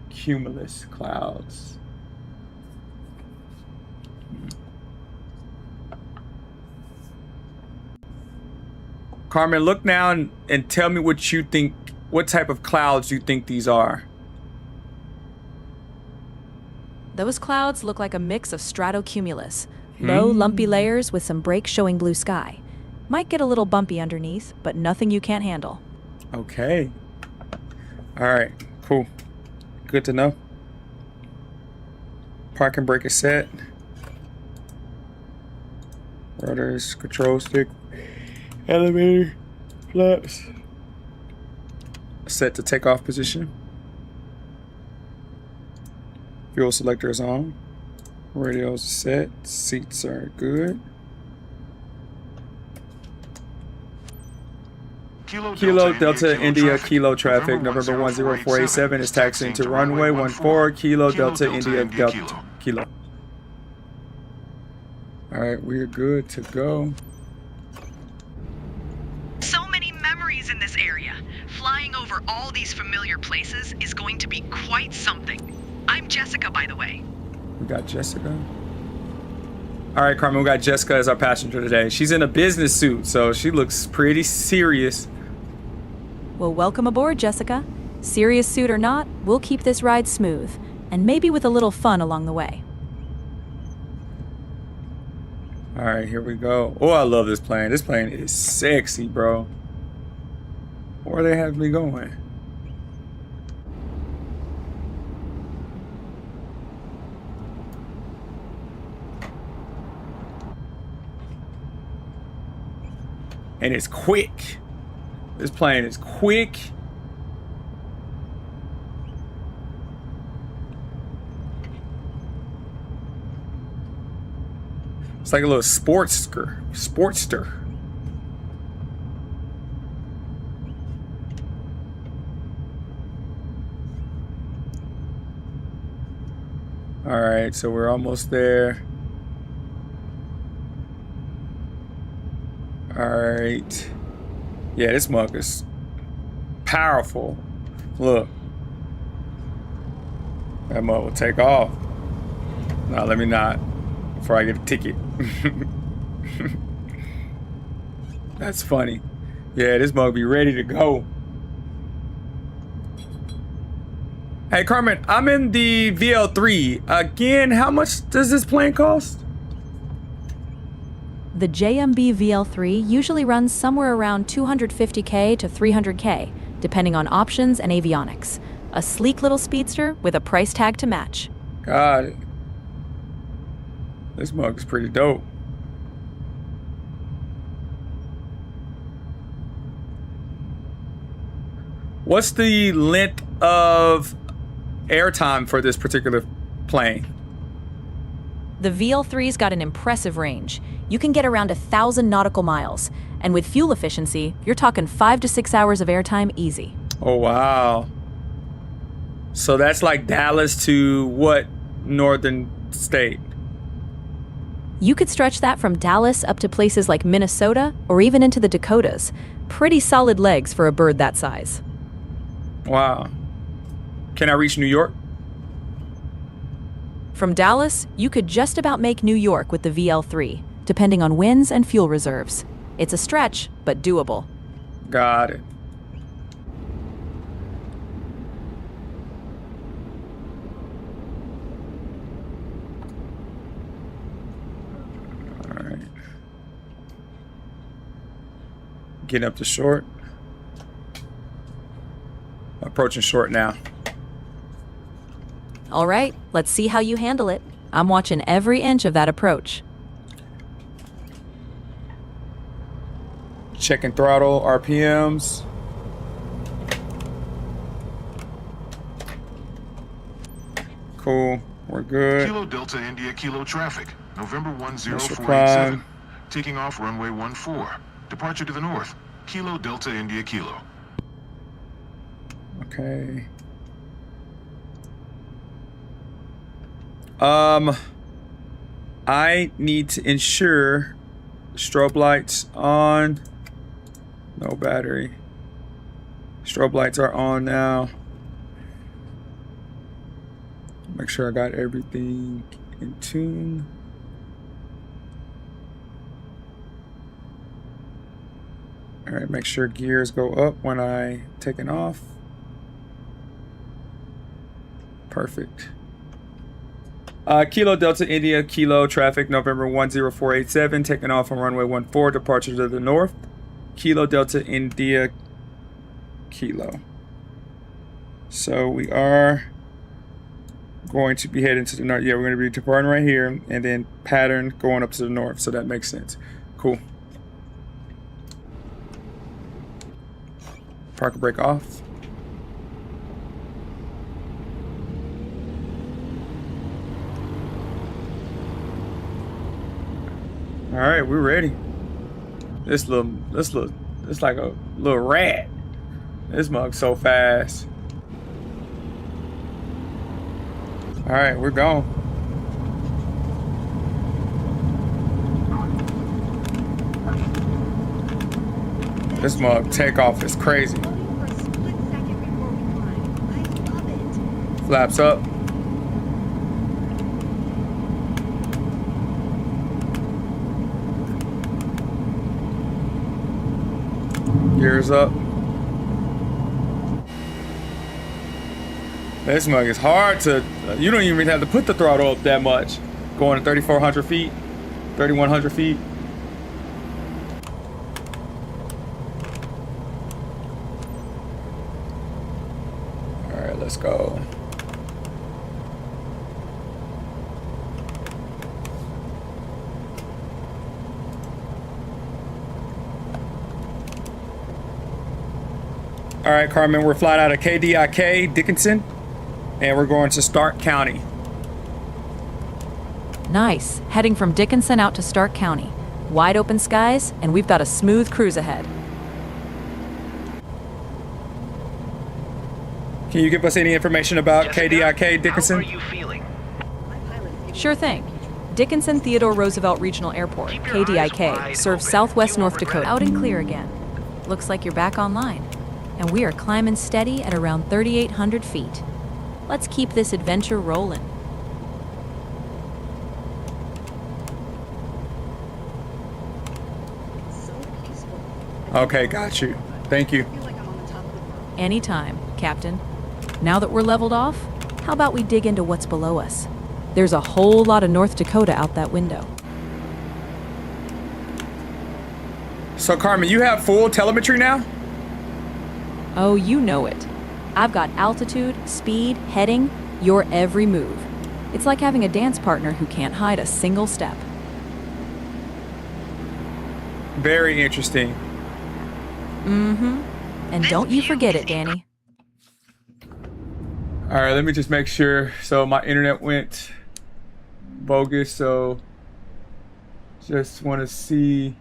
Cumulus clouds. Carmen, look now and tell me what you think, what type of clouds you think these are. Those clouds look like a mix of stratocumulus. Low, lumpy layers with some breaks showing blue sky. Might get a little bumpy underneath, but nothing you can't handle. Okay. All right, cool. Good to know. Parking brake is set. Rotors, control stick. Elevator, flaps. Set to takeoff position. Fuel selector is on. Radios set. Seats are good. Kilo Delta India Kilo traffic. November 10487 is taxiing to runway 14. Kilo Delta India Delta Kilo. All right, we're good to go. So many memories in this area. Flying over all these familiar places is going to be quite something. I'm Jessica, by the way. We got Jessica. All right, Carmen, we got Jessica as our passenger today. She's in a business suit, so she looks pretty serious. Well, welcome aboard, Jessica. Serious suit or not, we'll keep this ride smooth, and maybe with a little fun along the way. All right, here we go. Oh, I love this plane. This plane is sexy, bro. Where they have me going? And it's quick. This plane is quick. It's like a little sportster. All right, so we're almost there. All right. Yeah, this mug is powerful. Look. That mug will take off. No, let me not. Before I get a ticket. That's funny. Yeah, this mug be ready to go. Hey, Carmen, I'm in the VL3. Again, how much does this plane cost? The JMB VL3 usually runs somewhere around 250K to 300K, depending on options and avionics. A sleek little speedster with a price tag to match. Got it. This mug is pretty dope. What's the length of airtime for this particular plane? The VL3's got an impressive range. You can get around 1,000 nautical miles. And with fuel efficiency, you're talking 5 to 6 hours of airtime easy. Oh, wow. So that's like Dallas to what northern state? You could stretch that from Dallas up to places like Minnesota or even into the Dakotas. Pretty solid legs for a bird that size. Wow. Can I reach New York? From Dallas, you could just about make New York with the VL3, depending on winds and fuel reserves. It's a stretch, but doable. Got it. All right. Getting up to short. Approaching short now. All right, let's see how you handle it. I'm watching every inch of that approach. Checking throttle, RPMs. Cool, we're good. Kilo Delta India Kilo traffic. November Prime. 10487. Taking off runway 14. Departure to the north. Kilo Delta India Kilo. Okay. I need to ensure strobe lights on. No battery. Strobe lights are on now. Make sure I got everything in tune. All right, make sure gears go up when I taking off. Perfect. Kilo Delta India Kilo traffic November 10487, taking off on runway 14, departure to the north. Kilo Delta India Kilo. So we are going to be heading to the north. Yeah, we're going to be departing right here and then pattern going up to the north. So that makes sense. Cool. Park brake off. All right, we're ready. This like a little rat. This mug's so fast. All right, we're gone. This mug takeoff is crazy. Floating for a split second before we climb. I love it. Flaps up. Gears up. This mug is hard to, you don't even have to put the throttle up that much. Going to 3,400 feet, 3,100 feet. All right, let's go. All right, Carmen, we're flying out of KDIK, Dickinson, and we're going to Stark County. Nice. Heading from Dickinson out to Stark County. Wide open skies, and we've got a smooth cruise ahead. Can you give us any information about Jessica, KDIK, Dickinson? How are you feeling? I'm Sure thing. Dickinson Theodore Roosevelt Regional Airport, Keep your eyes KDIK, wide serves open. Southwest You North won't regret Dakota. it. Out and clear again. Looks like you're back online. And we are climbing steady at around 3,800 feet. Let's keep this adventure rolling. So peaceful. Okay, got you. Thank you. I feel like I'm on the top of the world. Anytime, Captain. Now that we're leveled off, how about we dig into what's below us? There's a whole lot of North Dakota out that window. So Carmen, you have full telemetry now? Oh, you know it. I've got altitude, speed, heading, your every move. It's like having a dance partner who can't hide a single step. Very interesting. Mm-hmm. And don't you forget it, Danny. All right, let me just make sure. So my internet went bogus, so just want to see.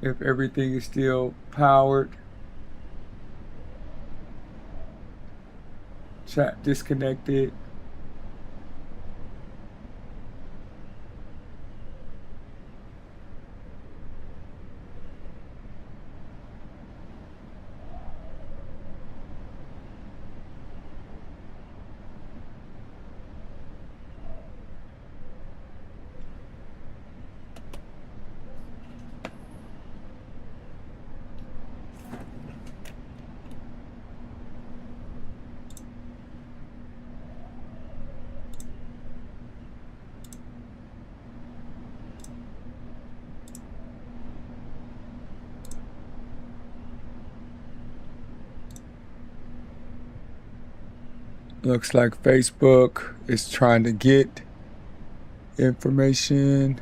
If everything is still powered. Chat disconnected. Looks like Facebook is trying to get information.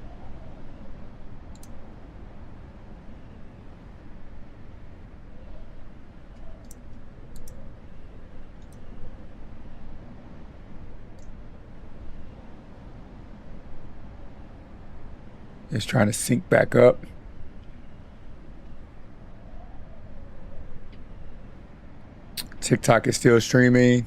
It's trying to sync back up. TikTok is still streaming.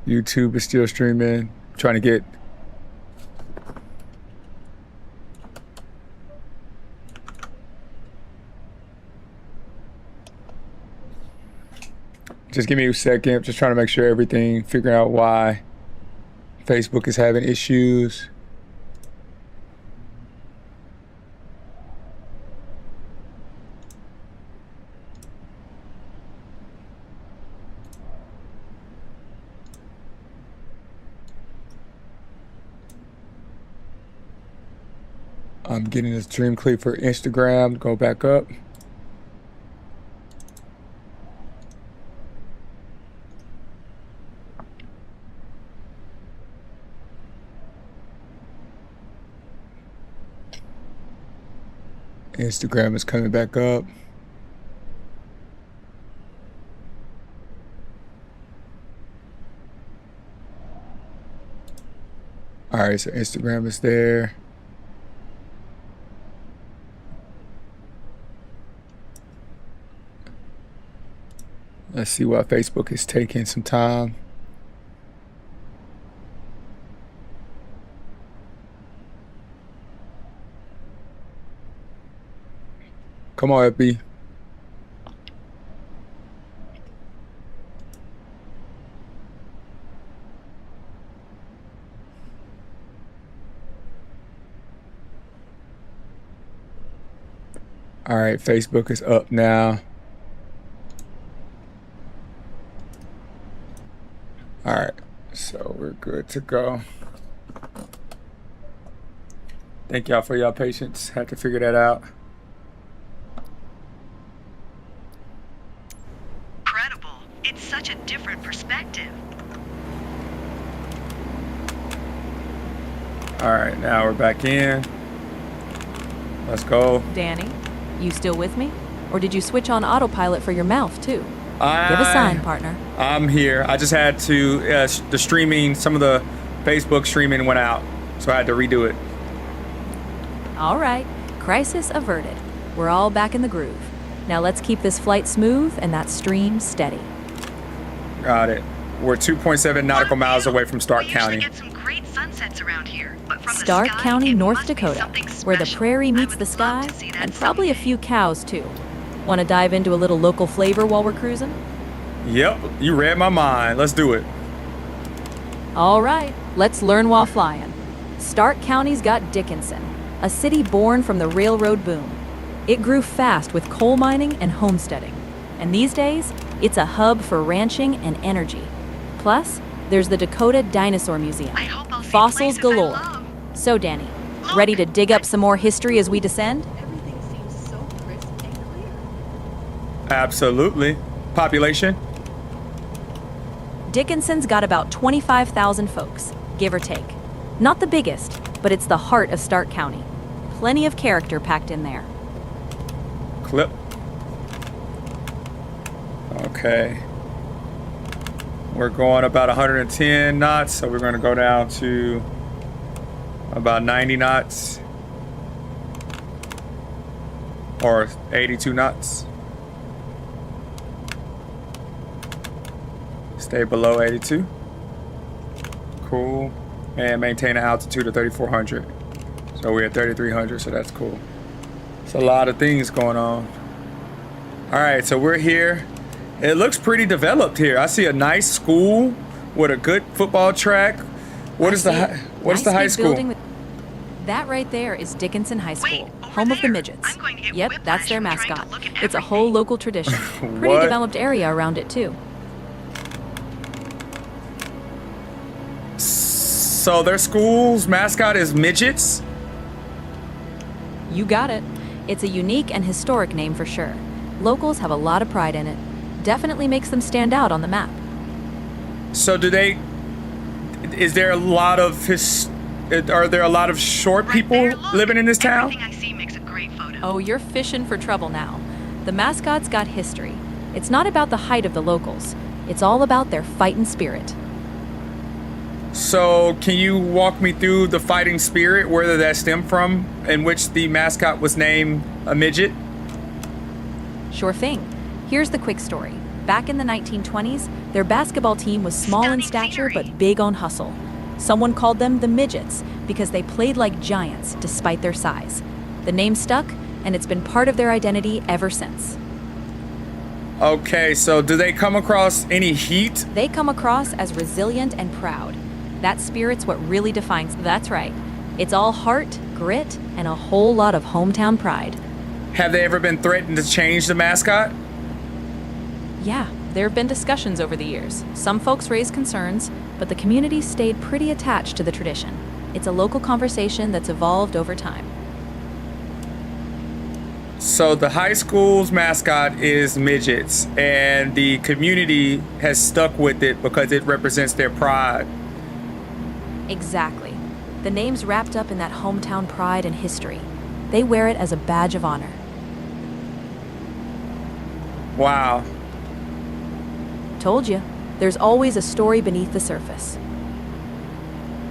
YouTube is still streaming. Trying to get just give me a second. Just trying to make sure everything, figuring out why Facebook is having issues. I'm getting this dream clip for Instagram. Go back up. Instagram is coming back up. All right, so Instagram is there. Let's see why Facebook is taking some time. Come on, FB. All right, Facebook is up now. All right, so we're good to go. Thank y'all for y'all patience. Had to figure that out. Incredible. It's such a different perspective. All right, now we're back in. Let's go. Danny, you still with me? Or did you switch on autopilot for your mouth, too? Give a sign, partner. I'm here. I just had to, the streaming, some of the Facebook streaming went out, so I had to redo it. All right, crisis averted. We're all back in the groove. Now let's keep this flight smooth and that stream steady. Got it. We're 2.7 nautical miles away from Stark We County. usually get some great sunsets around here, but from Stark the sky, County, it North must be Dakota, something where the special. prairie I meets would the sky, love to see that and probably a someday. few cows too. Want to dive into a little local flavor while we're cruising? Yep, you read my mind. Let's do it. All right, let's learn while flying. Stark County's got Dickinson, a city born from the railroad boom. It grew fast with coal mining and homesteading. And these days, it's a hub for ranching and energy. Plus, there's the Dakota Dinosaur Museum. I hope I'll see Fossils places I galore. love. So, Danny, ready to dig up some more history as we descend? Everything seems so crisp and clear. Absolutely. Population? Dickinson's got about 25,000 folks, give or take. Not the biggest, but it's the heart of Stark County. Plenty of character packed in there. Clip. Okay. We're going about 110 knots, so we're going to go down to about 90 knots. Or 82 knots. Stay below 82. Cool. And maintain an altitude of 3,400. So we're at 3,300, so that's cool. It's a lot of things going on. All right, so we're here. It looks pretty developed here. I see a nice school with a good football track. What is the high school? That right there is Dickinson High School, Wait, over home of the there. midgets. I'm going to get Yep, whiplash that's their from trying to mascot. look at It's a whole everything. local tradition. Pretty What? developed area around it too. So their school's mascot is midgets? You got it. It's a unique and historic name for sure. Locals have a lot of pride in it. Definitely makes them stand out on the map. So is there a lot of are there a lot of short Right people there, look. living in this town? Everything I see makes a great photo. Oh, you're fishing for trouble now. The mascot's got history. It's not about the height of the locals. It's all about their fighting spirit. So can you walk me through the fighting spirit, where that stemmed from, in which the mascot was named a midget? Sure thing. Here's the quick story. Back in the 1920s, their basketball team was small in Stunning stature scenery. but big on hustle. Someone called them the Midgets because they played like giants despite their size. The name stuck, and it's been part of their identity ever since. Okay, so do they come across any heat? They come across as resilient and proud. That spirit's what really defines. That's right. It's all heart, grit, and a whole lot of hometown pride. Have they ever been threatened to change the mascot? Yeah, there have been discussions over the years. Some folks raised concerns, but the community stayed pretty attached to the tradition. It's a local conversation that's evolved over time. So the high school's mascot is midgets, and the community has stuck with it because it represents their pride. Exactly. The name's wrapped up in that hometown pride and history. They wear it as a badge of honor. Wow. Told you, there's always a story beneath the surface.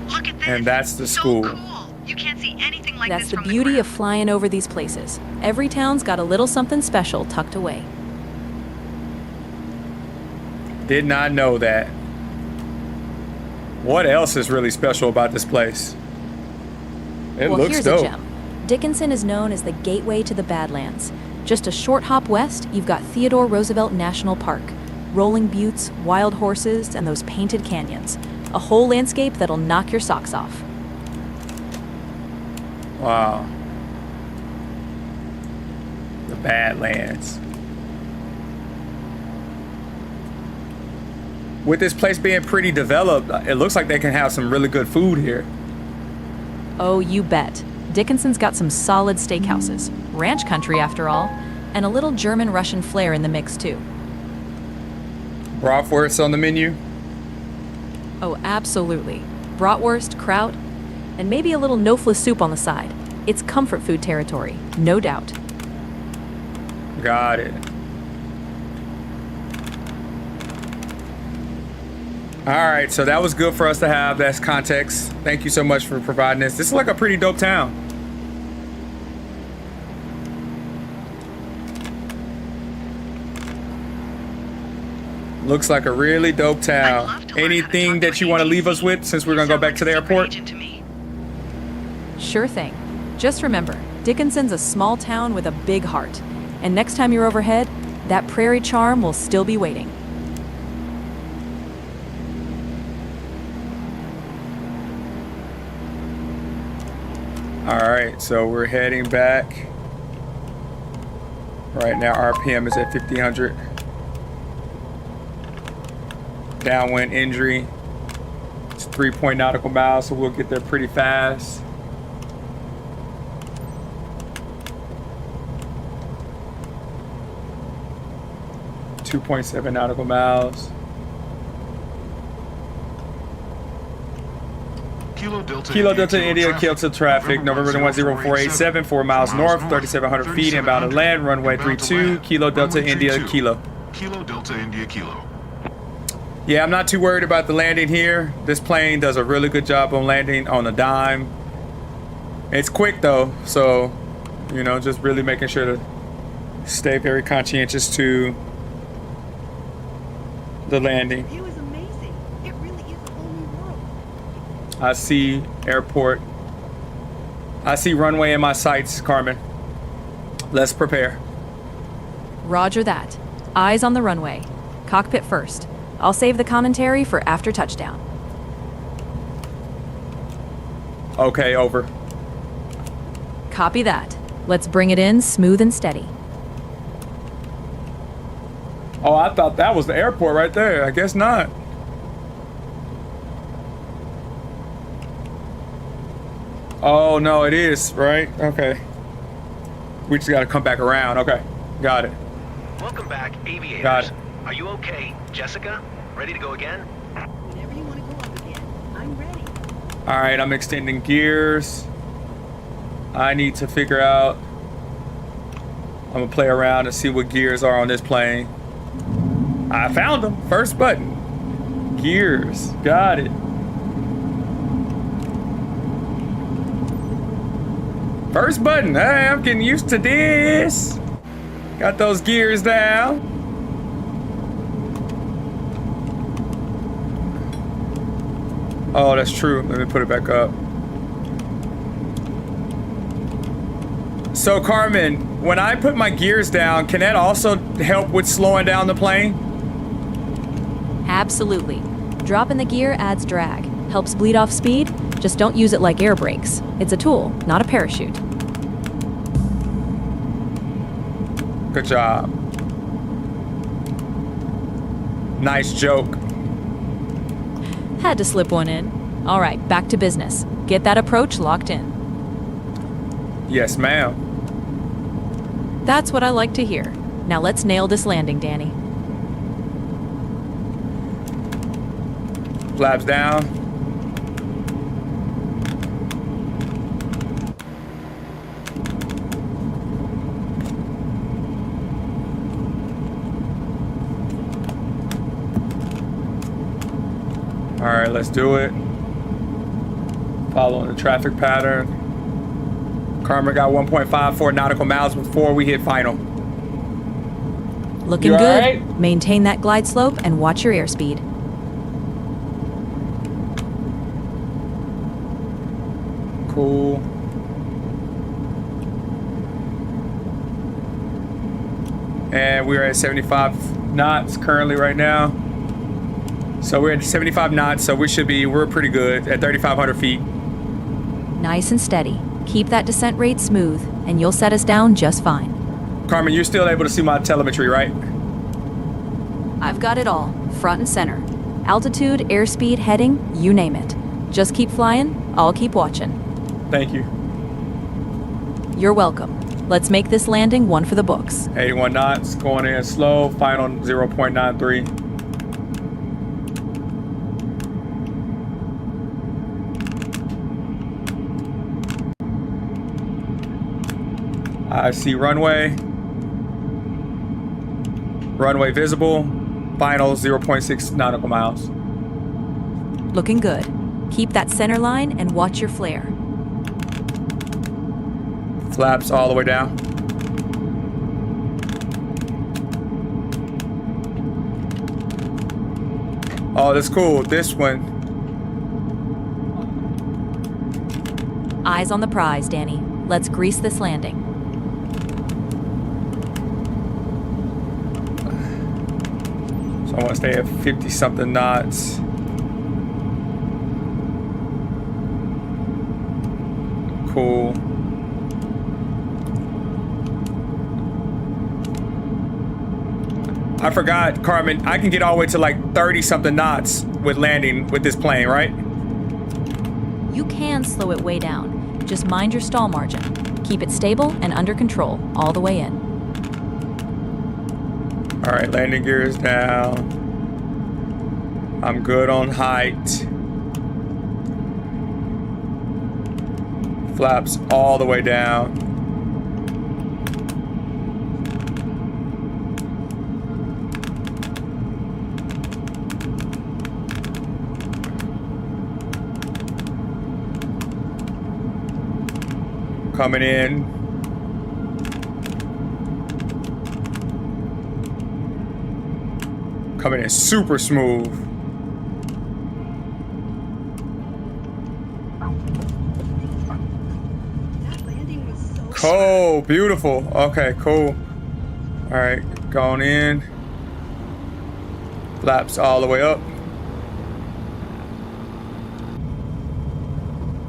Look at this. And that's the So school. cool. You can't see anything like That's this the from beauty the of flying over these places. Every town's got a little something special tucked away. Did not know that. What else is really special about this place? It Well, looks here's dope. a gem. Dickinson is known as the gateway to the Badlands. Just a short hop west, you've got Theodore Roosevelt National Park. Rolling buttes, wild horses, and those painted canyons. A whole landscape that'll knock your socks off. Wow. The Badlands. With this place being pretty developed, it looks like they can have some really good food here. Oh, you bet. Dickinson's got some solid steakhouses. Ranch country, after all. And a little German-Russian flair in the mix, too. Bratwurst on the menu. Oh, absolutely. Bratwurst, kraut, and maybe a little no-fla soup on the side. It's comfort food territory, no doubt. Got it. All right, so that was good for us to have. That's context. Thank you so much for providing this. This is like a pretty dope town. Looks like a really dope town. Anything that you want to leave us with since we're going to go back to the airport? Sure thing. Just remember, Dickinson's a small town with a big heart. And next time you're overhead, that prairie charm will still be waiting. All right, so we're heading back. Right now, RPM is at 1500. Downwind injury. It's 3 nautical miles, so we'll get there pretty fast. .7 nautical miles. Kilo Delta India, Kyoto traffic, November 10487, 4 miles north, 3,700 feet, inbound to land, runway 32, Kilo Delta India, Kilo. Kilo Delta India, Kilo. Yeah, I'm not too worried about the landing here. This plane does a really good job on landing on a dime. It's quick though, so, you know, just really making sure to stay very conscientious to the landing. The view is amazing. It really is a whole new world. I see airport. I see runway in my sights, Carmen. Let's prepare. Roger that. Eyes on the runway. Cockpit first. I'll save the commentary for after touchdown. Okay, over. Copy that. Let's bring it in smooth and steady. Oh, I thought that was the airport right there. I guess not. Oh, no, it is, right? Okay. We just got to come back around. Okay, got it. Welcome back, aviators. Got it. Are you okay, Jessica? Ready to go again? Whenever you want to go up again, I'm ready. All right, I'm extending gears. I need to figure out. I'm going to play around and see what gears are on this plane. I found them. First button. Gears. Got it. First button. Hey, I'm getting used to this. Got those gears down. Oh, that's true. Let me put it back up. So, Carmen, when I put my gears down, can that also help with slowing down the plane? Absolutely. Dropping the gear adds drag. Helps bleed off speed. Just don't use it like air brakes. It's a tool, not a parachute. Good job. Nice joke. Had to slip one in. All right, back to business. Get that approach locked in. Yes, ma'am. That's what I like to hear. Now let's nail this landing, Danny. Flaps down. All right, let's do it. Following the traffic pattern. Carmen got 1.54 nautical miles before we hit final. Looking You all good. right? Maintain that glide slope and watch your airspeed. Cool. And we're at 75 knots currently right now. So we're at 75 knots, so we're pretty good at 3,500 feet. Nice and steady. Keep that descent rate smooth, and you'll set us down just fine. Carmen, you're still able to see my telemetry, right? I've got it all, front and center. Altitude, airspeed, heading, you name it. Just keep flying, I'll keep watching. Thank you. You're welcome. Let's make this landing one for the books. 81 knots, going in slow, final 0.93. I see runway. Runway visible. Final 0.6 nautical miles. Looking good. Keep that center line and watch your flare. Flaps all the way down. Oh, that's cool. This one. Eyes on the prize, Danny. Let's grease this landing. So I want to stay at 50 something knots. Cool. I forgot, Carmen, I can get all the way to like 30 something knots with landing with this plane, right? You can slow it way down. Just mind your stall margin. Keep it stable and under control all the way in. All right, landing gear is down. I'm good on height. Flaps all the way down. Coming in. Coming in super smooth. That landing was so Cool, beautiful. Okay, cool. All right, going in. Flaps all the way up.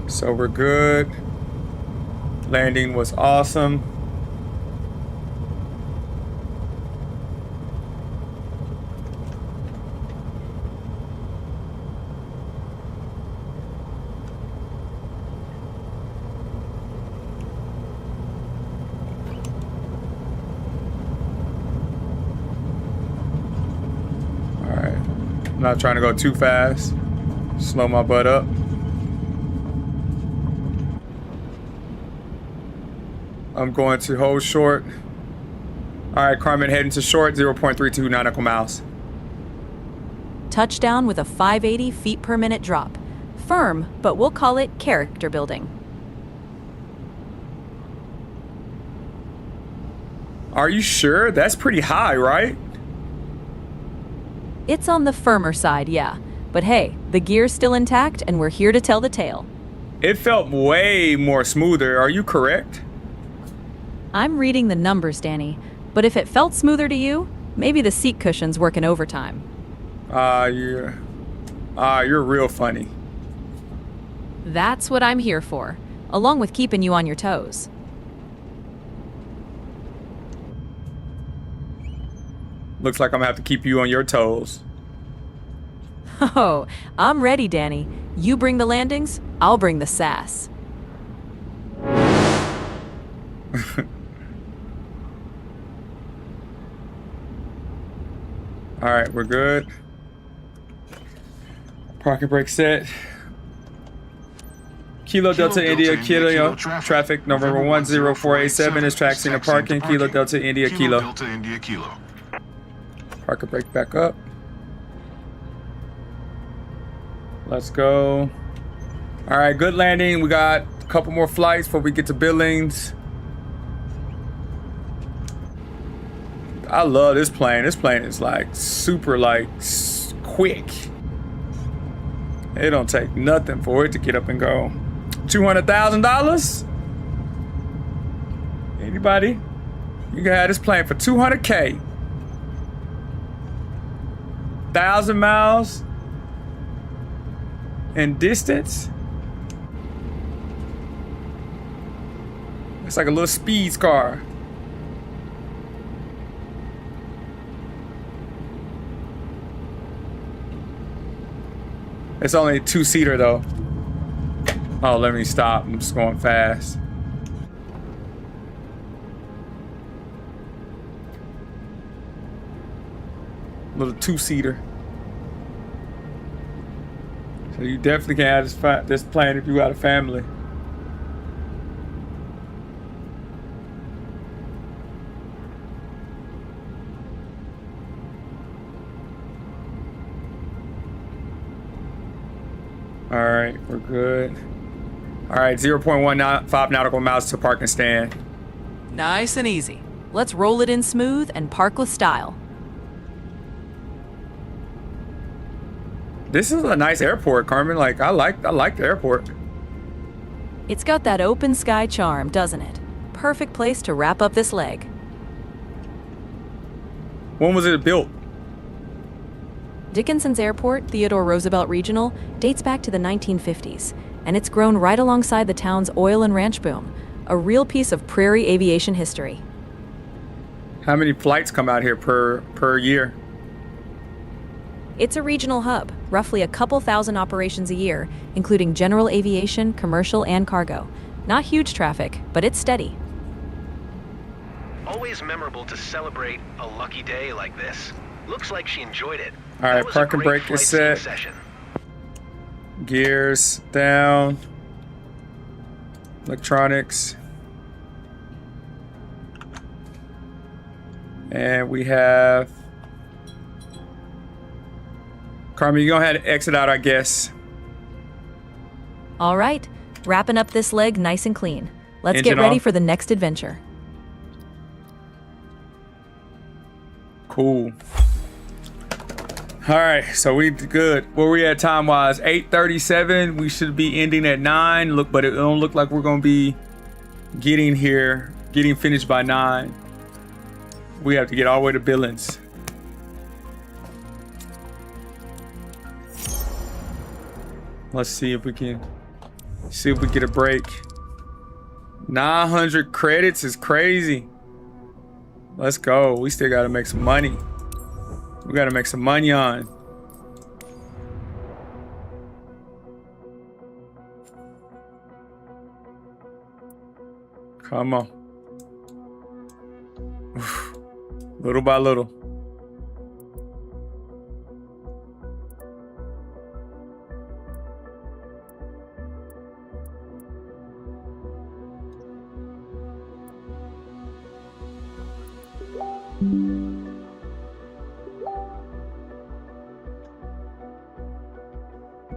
So we're good. Landing was awesome. All right, I'm not trying to go too fast. Slow my butt up. I'm going to hold short. All right, Carmen, heading to short, 0.32 nautical miles. Touchdown with a 580 feet per minute drop. Firm, but we'll call it character building. Are you sure? That's pretty high, right? It's on the firmer side, yeah. But hey, the gear's still intact and we're here to tell the tale. It felt way more smoother. Are you correct? I'm reading the numbers, Danny. But if it felt smoother to you, maybe the seat cushion's working overtime. You're real funny. That's what I'm here for, along with keeping you on your toes. Looks like I'm gonna have to keep you on your toes. Oh, I'm ready, Danny. You bring the landings, I'll bring the sass. All right, we're good. Parking brake set. Kilo Delta India Kilo traffic November 10487 is taxiing and parking. Kilo Delta India Kilo. Delta India Kilo. Parking brake back up. Let's go. All right, good landing. We got a couple more flights before we get to Billings. I love this plane. This plane is like super quick. It don't take nothing for it to get up and go. $200,000? Anybody? You can have this plane for $200K. 1,000 miles in distance. It's like a little speed car. It's only a two-seater though. Oh, let me stop. I'm just going fast. Little two-seater. So you definitely can have this plane if you got a family. All right, we're good. All right, 0.15 nautical miles to park and stand. Nice and easy. Let's roll it in smooth and park with style. This is a nice airport, Carmen. Like I like the airport. It's got that open sky charm, doesn't it? Perfect place to wrap up this leg. When was it built? Dickinson's Airport, Theodore Roosevelt Regional, dates back to the 1950s, and it's grown right alongside the town's oil and ranch boom, a real piece of prairie aviation history. How many flights come out here per year? It's a regional hub, roughly a couple thousand operations a year, including general aviation, commercial, and cargo. Not huge traffic, but it's steady. Always memorable to celebrate a lucky day like this. Looks like she enjoyed it. All right, park and brake is set. Gears down. Electronics. And we have... Carmen, you go ahead and exit out, I guess. All right, wrapping up this leg nice and clean. Let's Engine get ready off. for the next adventure. Cool. All right, so we good. Where we at time wise? 8:37. We should be ending at 9. Look, but it don't look like we're gonna be getting finished by 9. We have to get all the way to Billings. Let's see if we can get a break. 900 credits is crazy. Let's go. We still gotta make some money. We gotta make some money on. Come on. Little by little.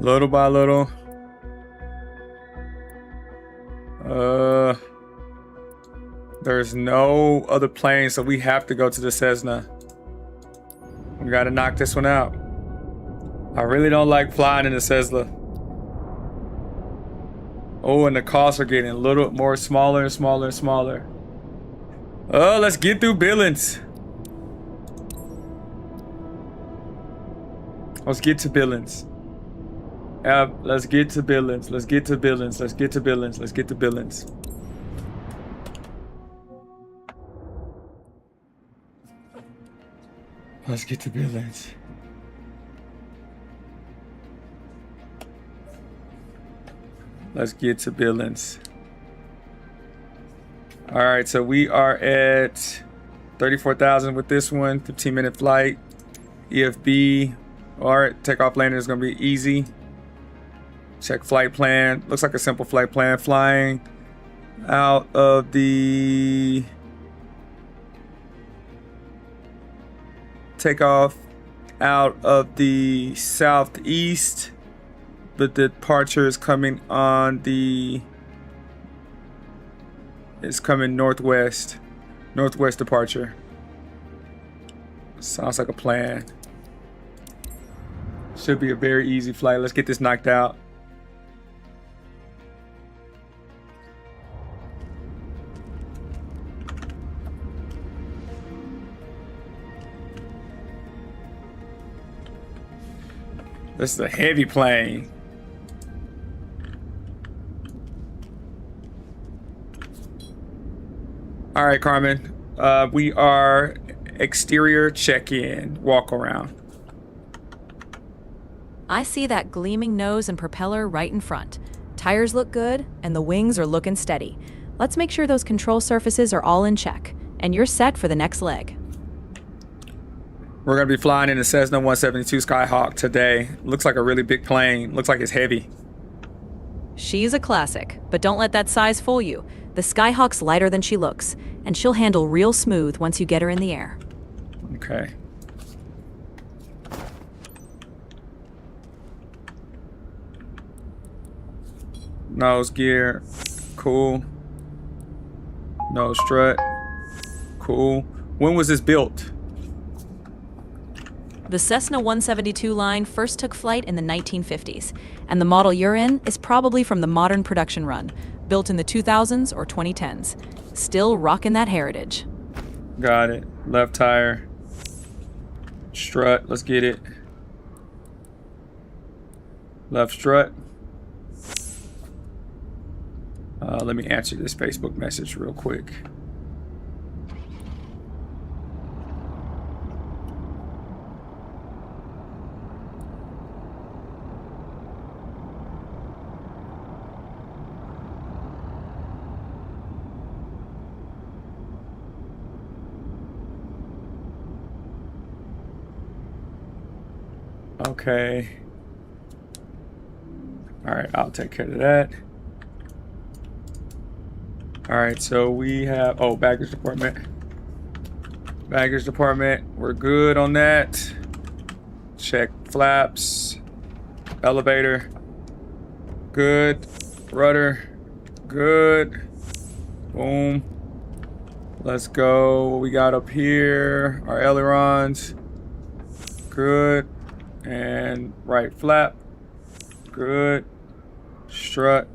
Little by little. There's no other plane, so we have to go to the Cessna. We gotta knock this one out. I really don't like flying in the Cessna. Oh, and the costs are getting a little more smaller and smaller and smaller. Oh, let's get through Billings. Let's get to Billings. Let's get to Billings. Let's get to Billings. Let's get to Billings. Let's get to Billings. Let's get to Billings. Let's get to Billings. All right, so we are at 34,000 with this one. 15-minute flight. EFB. All right, takeoff landing is gonna be easy. Check flight plan. Looks like a simple flight plan. Flying out of the takeoff out of the southeast. The departure is coming on the... It's coming northwest. Northwest departure. Sounds like a plan. Should be a very easy flight. Let's get this knocked out. This is a heavy plane. All right, Carmen. We are exterior check-in, walk around. I see that gleaming nose and propeller right in front. Tires look good, and the wings are looking steady. Let's make sure those control surfaces are all in check, and you're set for the next leg. We're gonna be flying in the Cessna 172 Skyhawk today. Looks like a really big plane. Looks like it's heavy. She's a classic, but don't let that size fool you. The Skyhawk's lighter than she looks, and she'll handle real smooth once you get her in the air. Okay. Nose gear. Cool. Nose strut. Cool. When was this built? The Cessna 172 line first took flight in the 1950s, and the model you're in is probably from the modern production run, built in the 2000s or 2010s. Still rocking that heritage. Got it. Left tire. Strut. Let's get it. Left strut. Let me answer this Facebook message real quick. Okay. All right, I'll take care of that. All right, so we have, oh, baggage department. Baggage department, we're good on that. Check flaps. Elevator, good. Rudder, good. Boom. Let's go. What we got up here? Our ailerons, good. And right flap, good. Strut,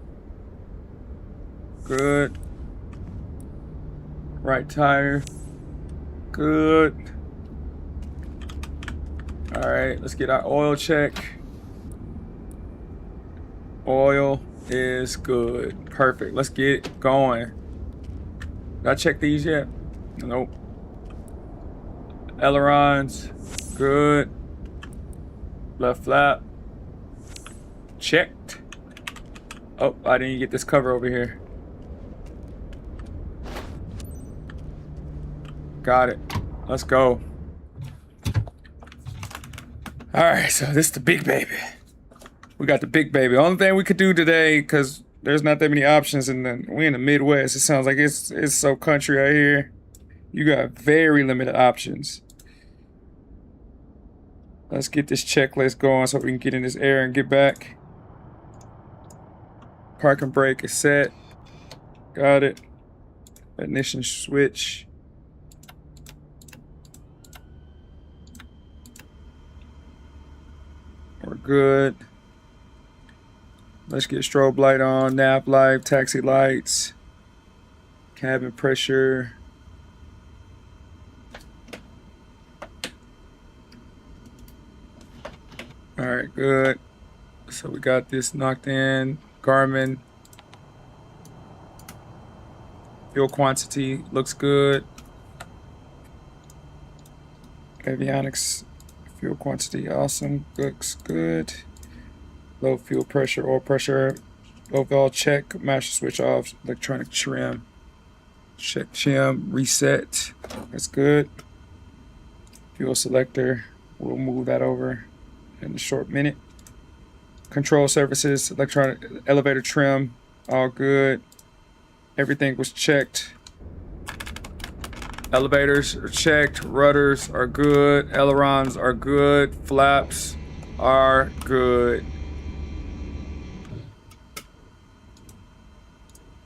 good. Right tire, good. All right, let's get our oil check. Oil is good. Perfect. Let's get going. Did I check these yet? Nope. Ailerons, good. Left flap, checked. Oh, I didn't get this cover over here. Got it. Let's go. All right, so this is the big baby. We got the big baby. Only thing we could do today, because there's not that many options, and then we're in the Midwest. It sounds like it's so country out here. You got very limited options. Let's get this checklist going so we can get in this air and get back. Park and brake is set. Got it. Ignition switch. We're good. Let's get strobe light on, nav light, taxi lights, cabin pressure. All right, good. So we got this knocked in. Carmen. Fuel quantity looks good. Avionics fuel quantity awesome. Looks good. Low fuel pressure, oil pressure. Overall check. Master switch off. Electronic trim. Check trim. Reset. That's good. Fuel selector. We'll move that over in a short minute. Control surfaces, electronic elevator trim, all good. Everything was checked. Elevators are checked, rudders are good, ailerons are good, flaps are good.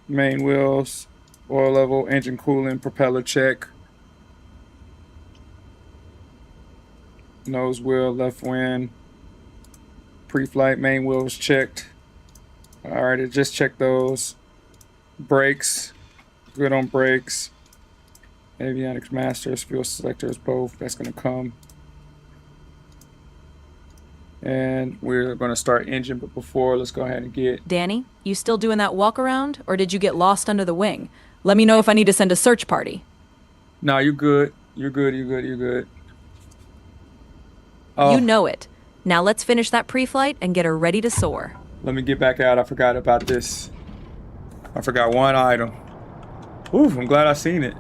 Main wheels, oil level, engine cooling, propeller check. Nose wheel, left wing. Pre-flight main wheels checked. All right, it just checked those. Brakes, good on brakes. Avionics masters, fuel selectors, both. That's gonna come. And we're gonna start engine, but before, let's go ahead and get. Danny, you still doing that walk around, or did you get lost under the wing? Let me know if I need to send a search party. No, you're good. You're good. You're good. You're good. Oh. You know it. Now let's finish that pre-flight and get her ready to soar. Let me get back out. I forgot about this. I forgot one item. Ooh, I'm glad I seen it.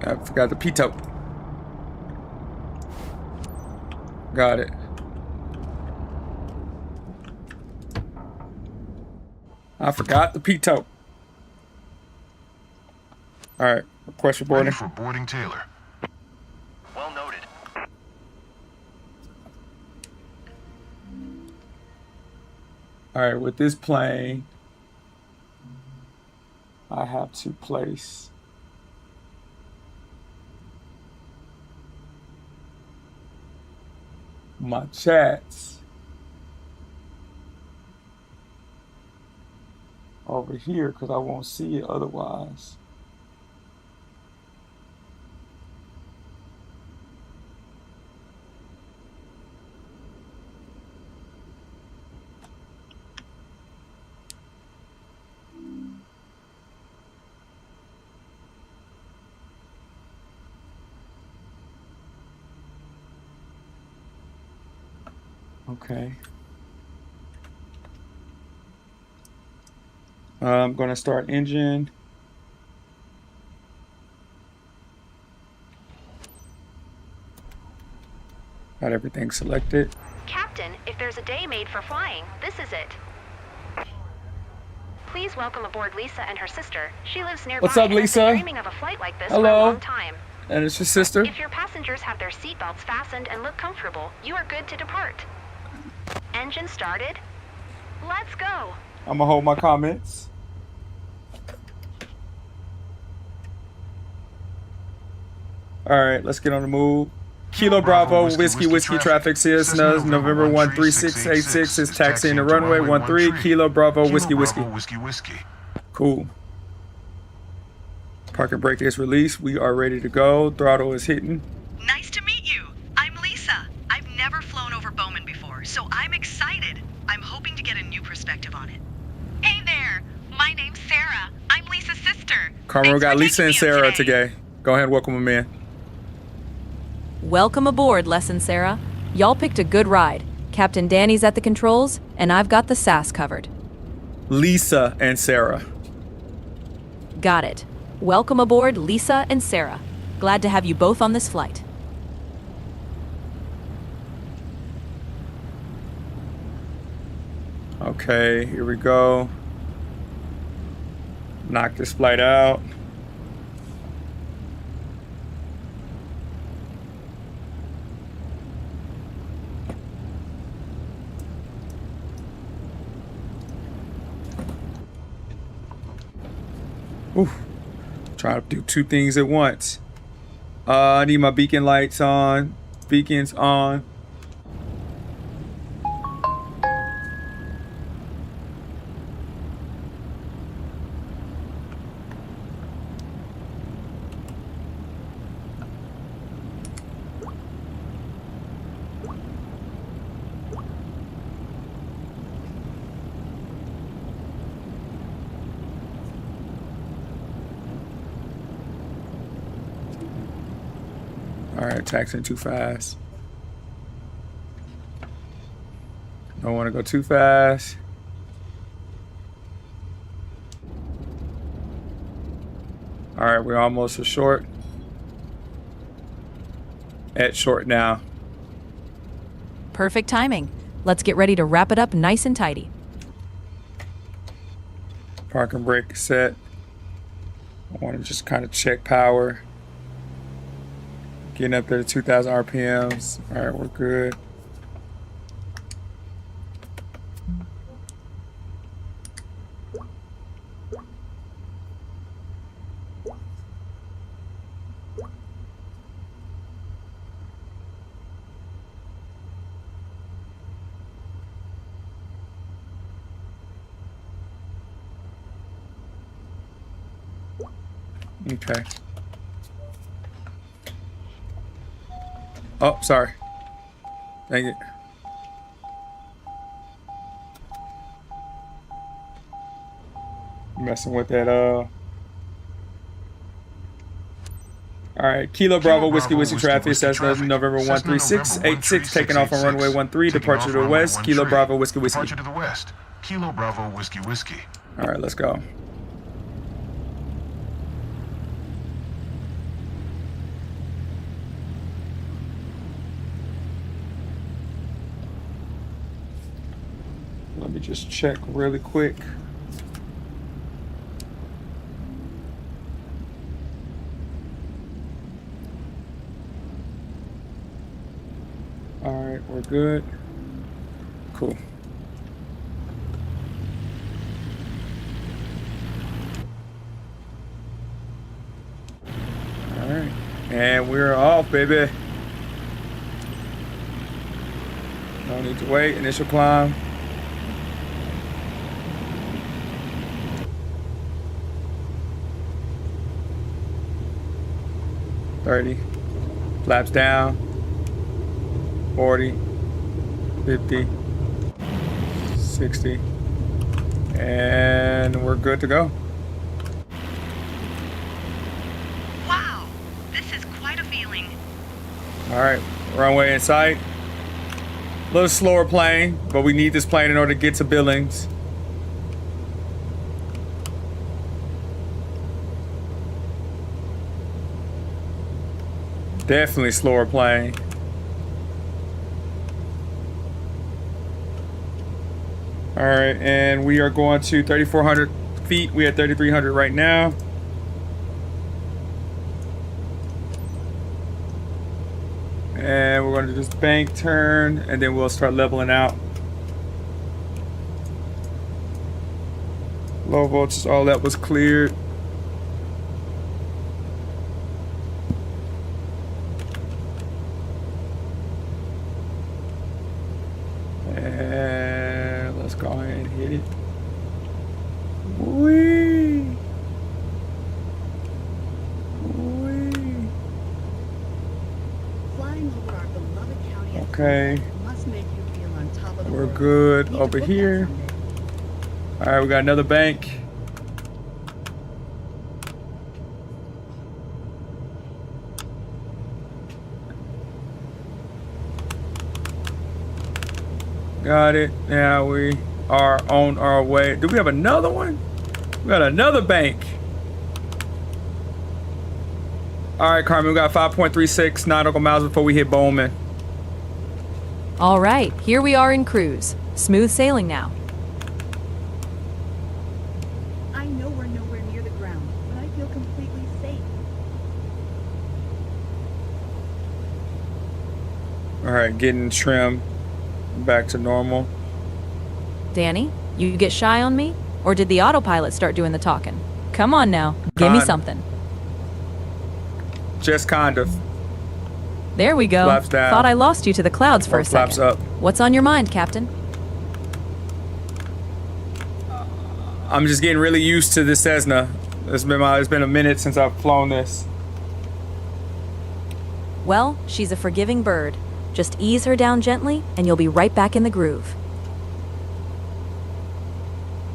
I forgot the pitot. Got it. I forgot the pitot. All right, request for boarding. Ready for boarding, Taylor. Well noted. All right, with this plane, I have to place my chats over here because I won't see it otherwise. Okay. I'm going to start engine. Got everything selected. Captain, if there's a day made for flying, this is it. Please welcome aboard Lisa and her sister. She lives nearby. What's up, and has Lisa? been dreaming of a flight like this for a Hello. long time. And it's your sister. If your passengers have their seatbelts fastened and look comfortable, you are good to depart. Engine started. Let's go. I'm going to hold my comments. All right, let's get on the move. Kilo Bravo, Whiskey traffic, Cessna, November 13686 is taxiing the runway 13, Kilo Bravo, Whiskey. Cool. Parking brake is released. We are ready to go. Throttle is hitting. Nice to meet you. I'm Lisa. I've never flown over Bowman before, so I'm excited. I'm hoping to get a new perspective on it. Hey there. My name's Sarah. I'm Lisa's sister. Carmen, we Thanks got for Lisa taking and me Sarah today. today. Go ahead and welcome them in. Welcome aboard, Les and Sarah. Y'all picked a good ride. Captain Danny's at the controls, and I've got the SAS covered. Lisa and Sarah. Got it. Welcome aboard, Lisa and Sarah. Glad to have you both on this flight. Okay, here we go. Knock this flight out. Oof. Trying to do two things at once. I need my beacon lights on. Beacons on. Alright, taxiing too fast. Don't want to go too fast. Alright, we're almost short. At short now. Perfect timing. Let's get ready to wrap it up nice and tidy. Parking brake set. I want to just kind of check power. Getting up there to 2,000 RPMs. All right, we're good. Okay. Oh, sorry. Dang it. Messing with that, Alright, Kilo Bravo, Whiskey traffic, says November 13686, taking off on runway 13, departure to the west, Kilo Bravo, Whiskey. Departure to the west. Kilo Bravo, Whiskey. Alright, let's go. Let me just check really quick. All right, we're good. Cool. And we're off, baby. No need to wait. Initial climb. $30. Flaps down. 40. 50. 60. And we're good to go. Wow, this is quite a feeling. All right, runway in sight. A little slower plane, but we need this plane in order to get to Billings. Definitely slower plane. All right, and we are going to 3,400 feet. We at 3,300 right now. And we're going to just bank turn, and then we'll start leveling out. Low voltage, all that was cleared. And let's go ahead and hit it. Whee! Whee! Flying over our beloved county Okay. must make you feel on top of the We're world. good Need to over book that here. someday. All right, we got another bank. Got it. Now we are on our way. Do we have another one? We got another bank. All right, Carmen, we got 5.36 nautical miles before we hit Bowman. All right, here we are in cruise. Smooth sailing now. I know we're nowhere near the ground, but I feel completely safe. All right, getting trim back to normal. Danny, you get shy on me? Or did the autopilot start doing the talking? Come on now, give me Kinda. something. Just kind of. There we go. Flaps down. Thought I lost you to the clouds for Or a second. flaps up. What's on your mind, Captain? I'm just getting really used to this Cessna. It's been a minute since I've flown this. Well, she's a forgiving bird. Just ease her down gently, and you'll be right back in the groove.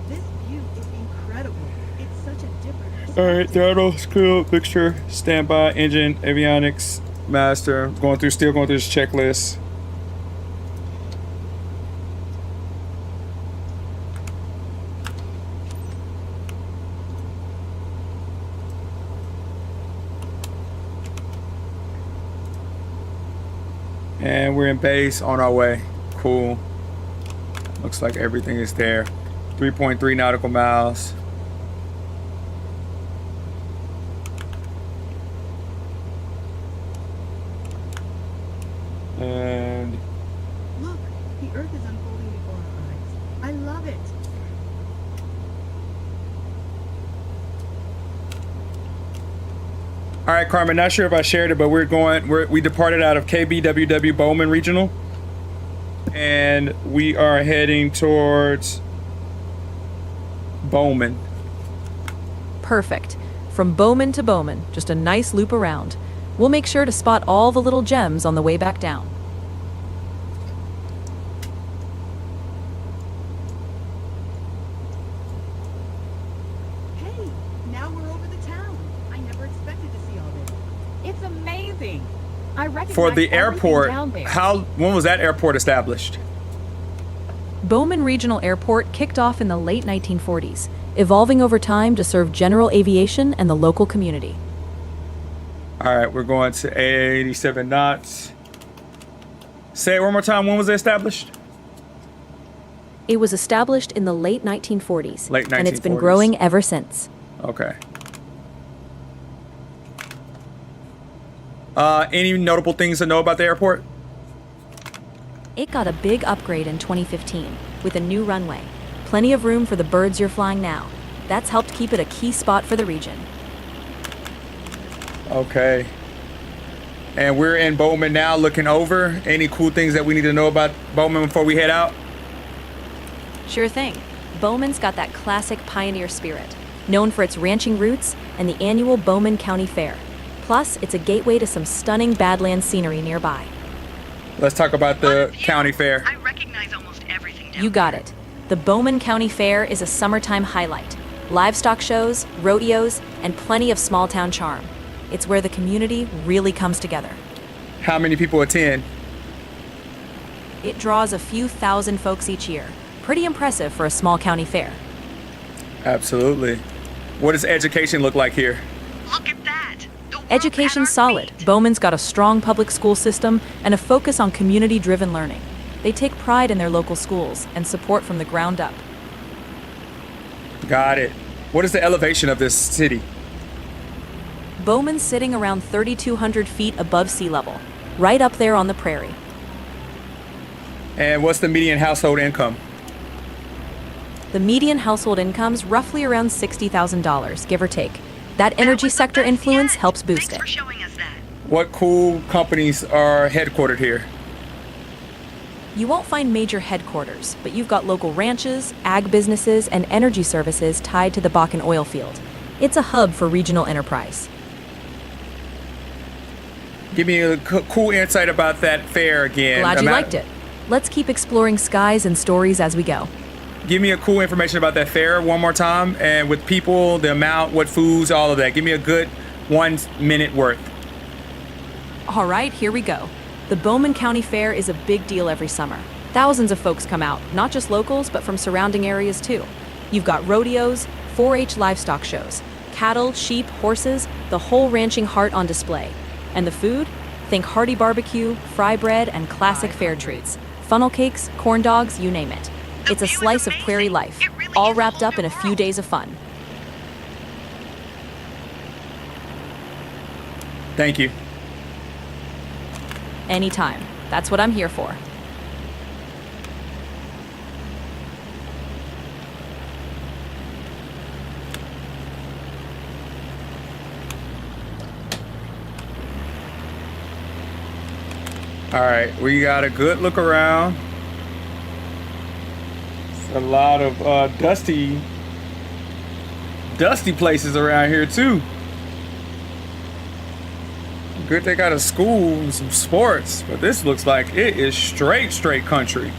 This view is incredible. It's such a different All right, throttle, screw, fixture, standby, engine, avionics, master. Still going through this checklist. And we're in base on our way. Cool. Looks like everything is there. 3.3 nautical miles. And Look, the Earth is unfolding before our eyes. I love it. all right, Carmen, not sure if I shared it, but we departed out of KBWW Bowman Regional. And we are heading towards Bowman. Perfect. From Bowman to Bowman, just a nice loop around. We'll make sure to spot all the little gems on the way back down. Hey, now we're over the town. I never expected to see all this. It's amazing. I recognize For the everything airport, down there. when was that airport established? Bowman Regional Airport kicked off in the late 1940s, evolving over time to serve general aviation and the local community. All right, we're going to 87 knots. Say it one more time. When was it established? It was established in the late 1940s, Late and it's been 1940s. growing ever since. Okay. Any notable things to know about the airport? It got a big upgrade in 2015 with a new runway. Plenty of room for the birds you're flying now. That's helped keep it a key spot for the region. Okay. And we're in Bowman now looking over. Any cool things that we need to know about Bowman before we head out? Sure thing. Bowman's got that classic pioneer spirit, known for its ranching roots and the annual Bowman County Fair. Plus, it's a gateway to some stunning Badlands scenery nearby. Let's talk about the county fair. I recognize almost everything down You got it. The Bowman County Fair is a summertime highlight. Livestock shows, rodeos, and plenty of small-town charm. It's where the community really comes together. How many people attend? It draws a few thousand folks each year. Pretty impressive for a small county fair. Absolutely. What does education look like here? Look at that. The world Education's at our solid. feet. Bowman's got a strong public school system and a focus on community-driven learning. They take pride in their local schools and support from the ground up. Got it. What is the elevation of this city? Bowman's sitting around 3,200 feet above sea level, right up there on the prairie. And what's the median household income? The median household income's roughly around $60,000, give or take. That energy was the sector best influence yet. helps boost Thanks it. for showing us that. What cool companies are headquartered here? You won't find major headquarters, but you've got local ranches, ag businesses, and energy services tied to the Bakken oil field. It's a hub for regional enterprise. Give me a cool insight about that fair again. Glad you liked it. Let's keep exploring skies and stories as we go. Give me a cool information about that fair one more time, and with people, the amount, what foods, all of that. Give me a good 1 minute worth. All right, here we go. The Bowman County Fair is a big deal every summer. Thousands of folks come out, not just locals, but from surrounding areas too. You've got rodeos, 4-H livestock shows, cattle, sheep, horses, the whole ranching heart on display. And the food? Think hearty barbecue, fry bread, and classic fair treats. Funnel cakes, corn dogs, you name it. It's a slice of prairie life, all wrapped up in a few days of fun. Thank you. Anytime. That's what I'm here for. All right, we got a good look around. It's a lot of dusty places around here too. Good they got a school and some sports, but this looks like it is straight country.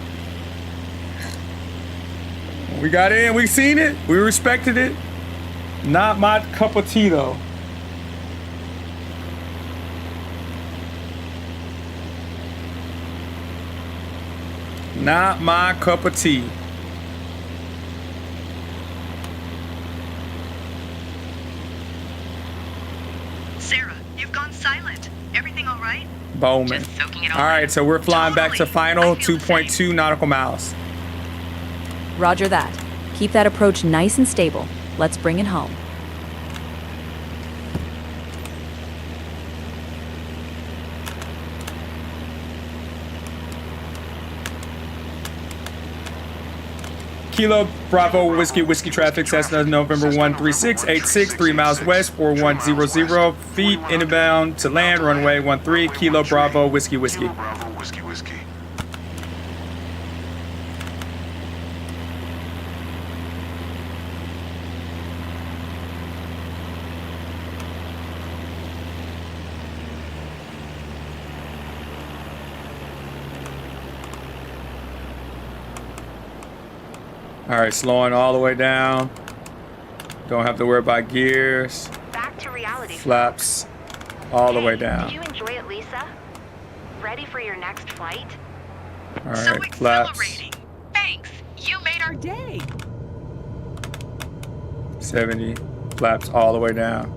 We got in, we seen it, we respected it. Not my cup of tea though. Not my cup of tea. Sarah, you've gone silent. Everything all right? Bowman. Just soaking it all All right, in. so we're flying back to Totally. final I feel the same. 2.2 nautical miles. Roger that. Keep that approach nice and stable. Let's bring it home. Kilo Bravo Whiskey traffic, Cessna November 13686, 3 miles west, 4100 feet, inbound to land, runway 13, Kilo Bravo Whiskey. Kilo Bravo Whiskey. All right, slowing all the way down. Don't have to worry about gears, Back to reality. flaps, all the way Hey, down. Did you enjoy it, Lisa? Ready for your next flight? All So right, flaps, exhilarating. Thanks. You made our Day. 70, flaps all the way down.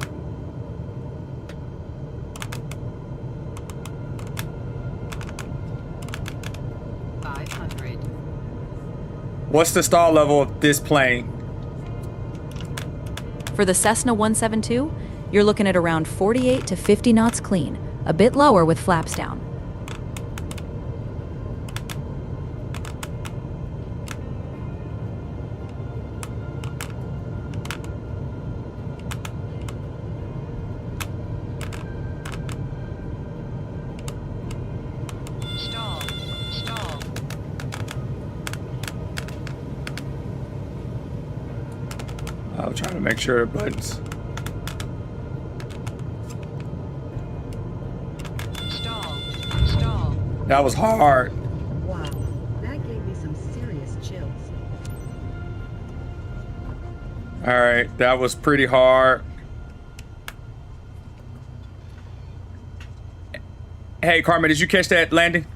What's the stall level of this plane? For the Cessna 172, you're looking at around 48 to 50 knots clean, a bit lower with flaps down. I was trying to make sure the buttons. Stall. That was hard. Wow, that gave me some serious chills. All right, that was pretty hard. Hey, Carmen, did you catch that landing?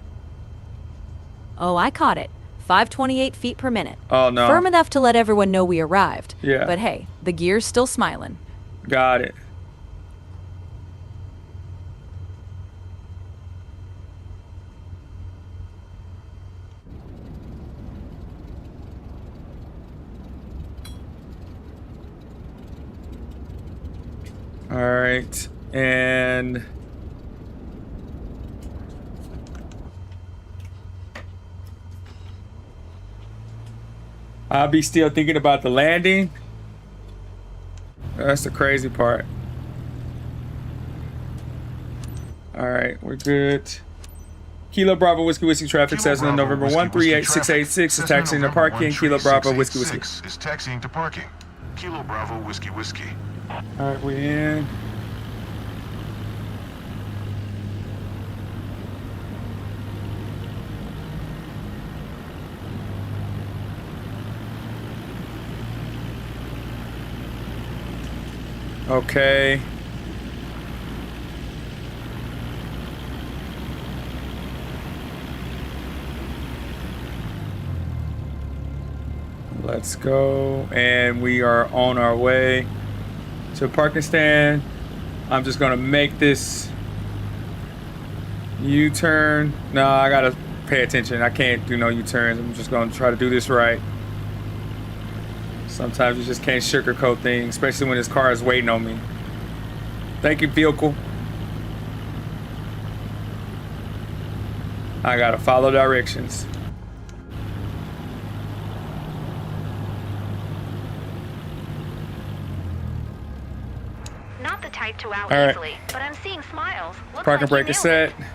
Oh, I caught it. 528 feet per minute. Oh, no. Firm enough to let everyone know we arrived. Yeah. But hey, the gear's still smiling. Got it. All right, and I'll be still thinking about the landing. That's the crazy part. All right, we're good. Kilo Bravo Whiskey Whiskey traffic says on November 138686 is taxiing to parking. Kilo Bravo Whiskey Whiskey is taxiing to parking. Kilo Bravo Whiskey Whiskey. All right, we're in. Okay. Let's go. And we are on our way to parking stand. I'm just gonna make this U-turn. No, I gotta pay attention. I can't do no U-turns. I'm just gonna try to do this right. Sometimes you just can't sugarcoat things, especially when this car is waiting on me. Thank you, vehicle. I gotta follow directions. Not the type to out All right. easily, but I'm seeing smiles. Looks Parking like brake you is nailed set.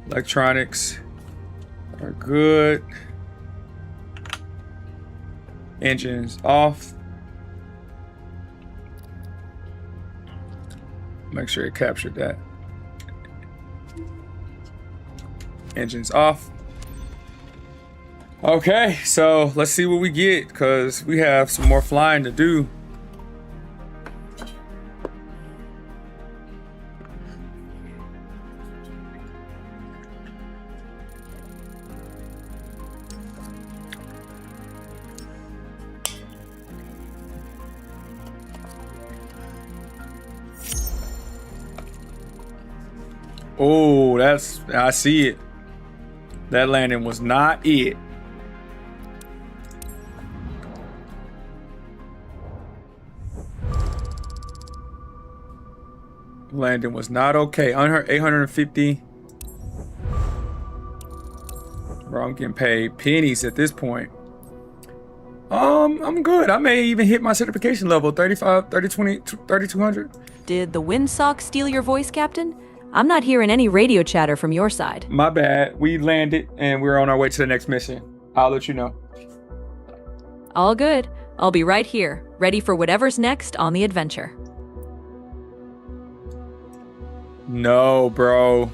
Electronics are good. Engines off. Make sure it captured that. Engines off. Okay, so let's see what we get, because we have some more flying to do. Oh, I see it. That landing was not it. Landing was not okay. 850. Bro, I'm getting paid pennies at this point. I'm good. I may even hit my certification level, 35, 30, 20, 3200. Did the windsock steal your voice, Captain? I'm not hearing any radio chatter from your side. My bad. We landed and we're on our way to the next mission. I'll let you know. All good. I'll be right here, ready for whatever's next on the adventure. No, bro.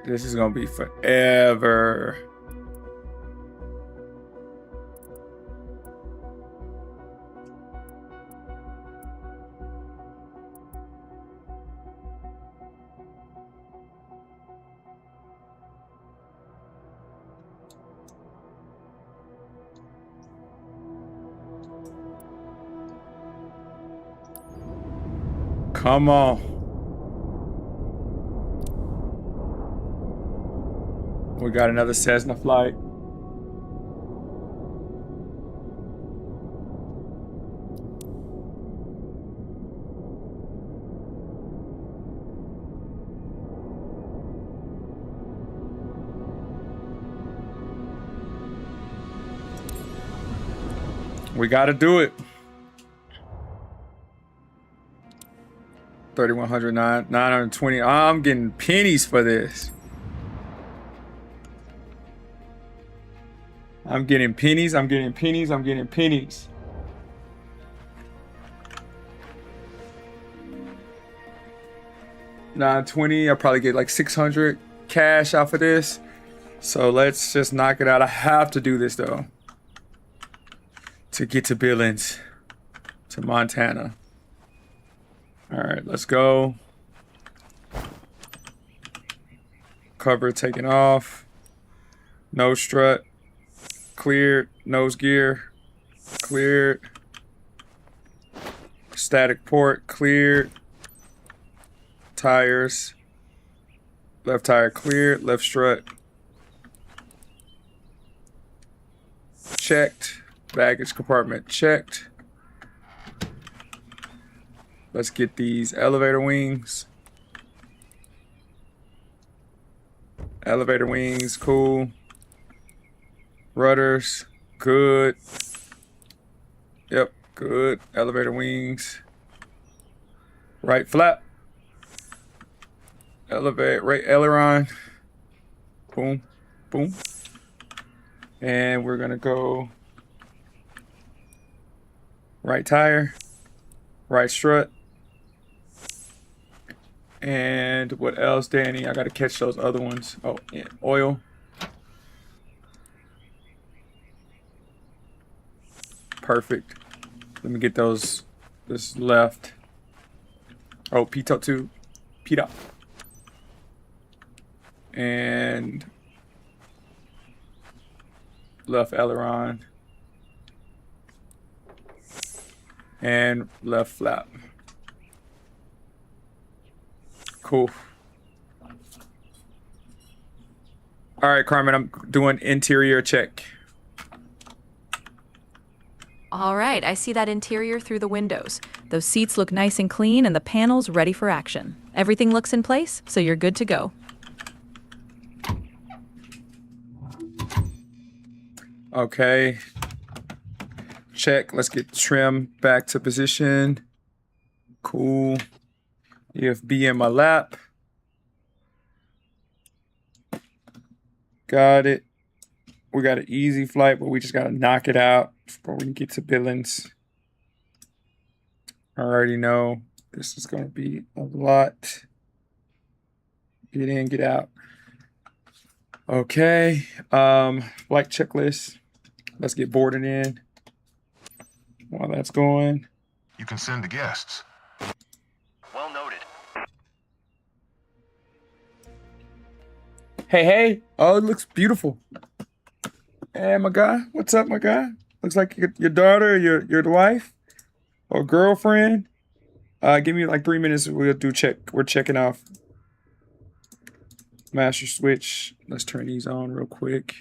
This is gonna be forever. Come on. We got another Cessna flight. We got to do it. 3,100, 920. I'm getting pennies for this. I'm getting pennies. I'm getting pennies. I'm getting pennies. $920. I'll probably get like 600 cash off of this. So let's just knock it out. I have to do this though to get to Billings, to Montana. All right, let's go. Cover taken off. Nose strut cleared. Nose gear cleared. Static port cleared. Tires. Left tire cleared. Left strut checked. Baggage compartment checked. Let's get these elevator wings. Elevator wings, cool. Rudders, good. Yep, good. Elevator wings. Right flap. Elevate, right aileron. Boom, boom. And we're gonna go right tire, right strut. And what else, Danny? I gotta catch those other ones. Oh, yeah, oil. Perfect. Let me get those. This left. Oh, pitot too. Pitot. And left aileron. And left flap. Cool. All right, Carmen, I'm doing interior check. All right, I see that interior through the windows. Those seats look nice and clean and the panels ready for action. Everything looks in place, so you're good to go. Okay. Check. Let's get trim back to position. Cool. EFB in my lap. Got it. We got an easy flight, but we just got to knock it out before we can get to Billings. I already know this is going to be a lot. Get in, get out. Okay. Flight checklist. Let's get boarded in. While that's going. You can send the guests. Well noted. Hey, hey. Oh, it looks beautiful. Hey, my guy. What's up, my guy? Looks like your daughter, your wife, or girlfriend. Give me like 3 minutes. We'll do check. We're checking off. Master switch. Let's turn these on real quick.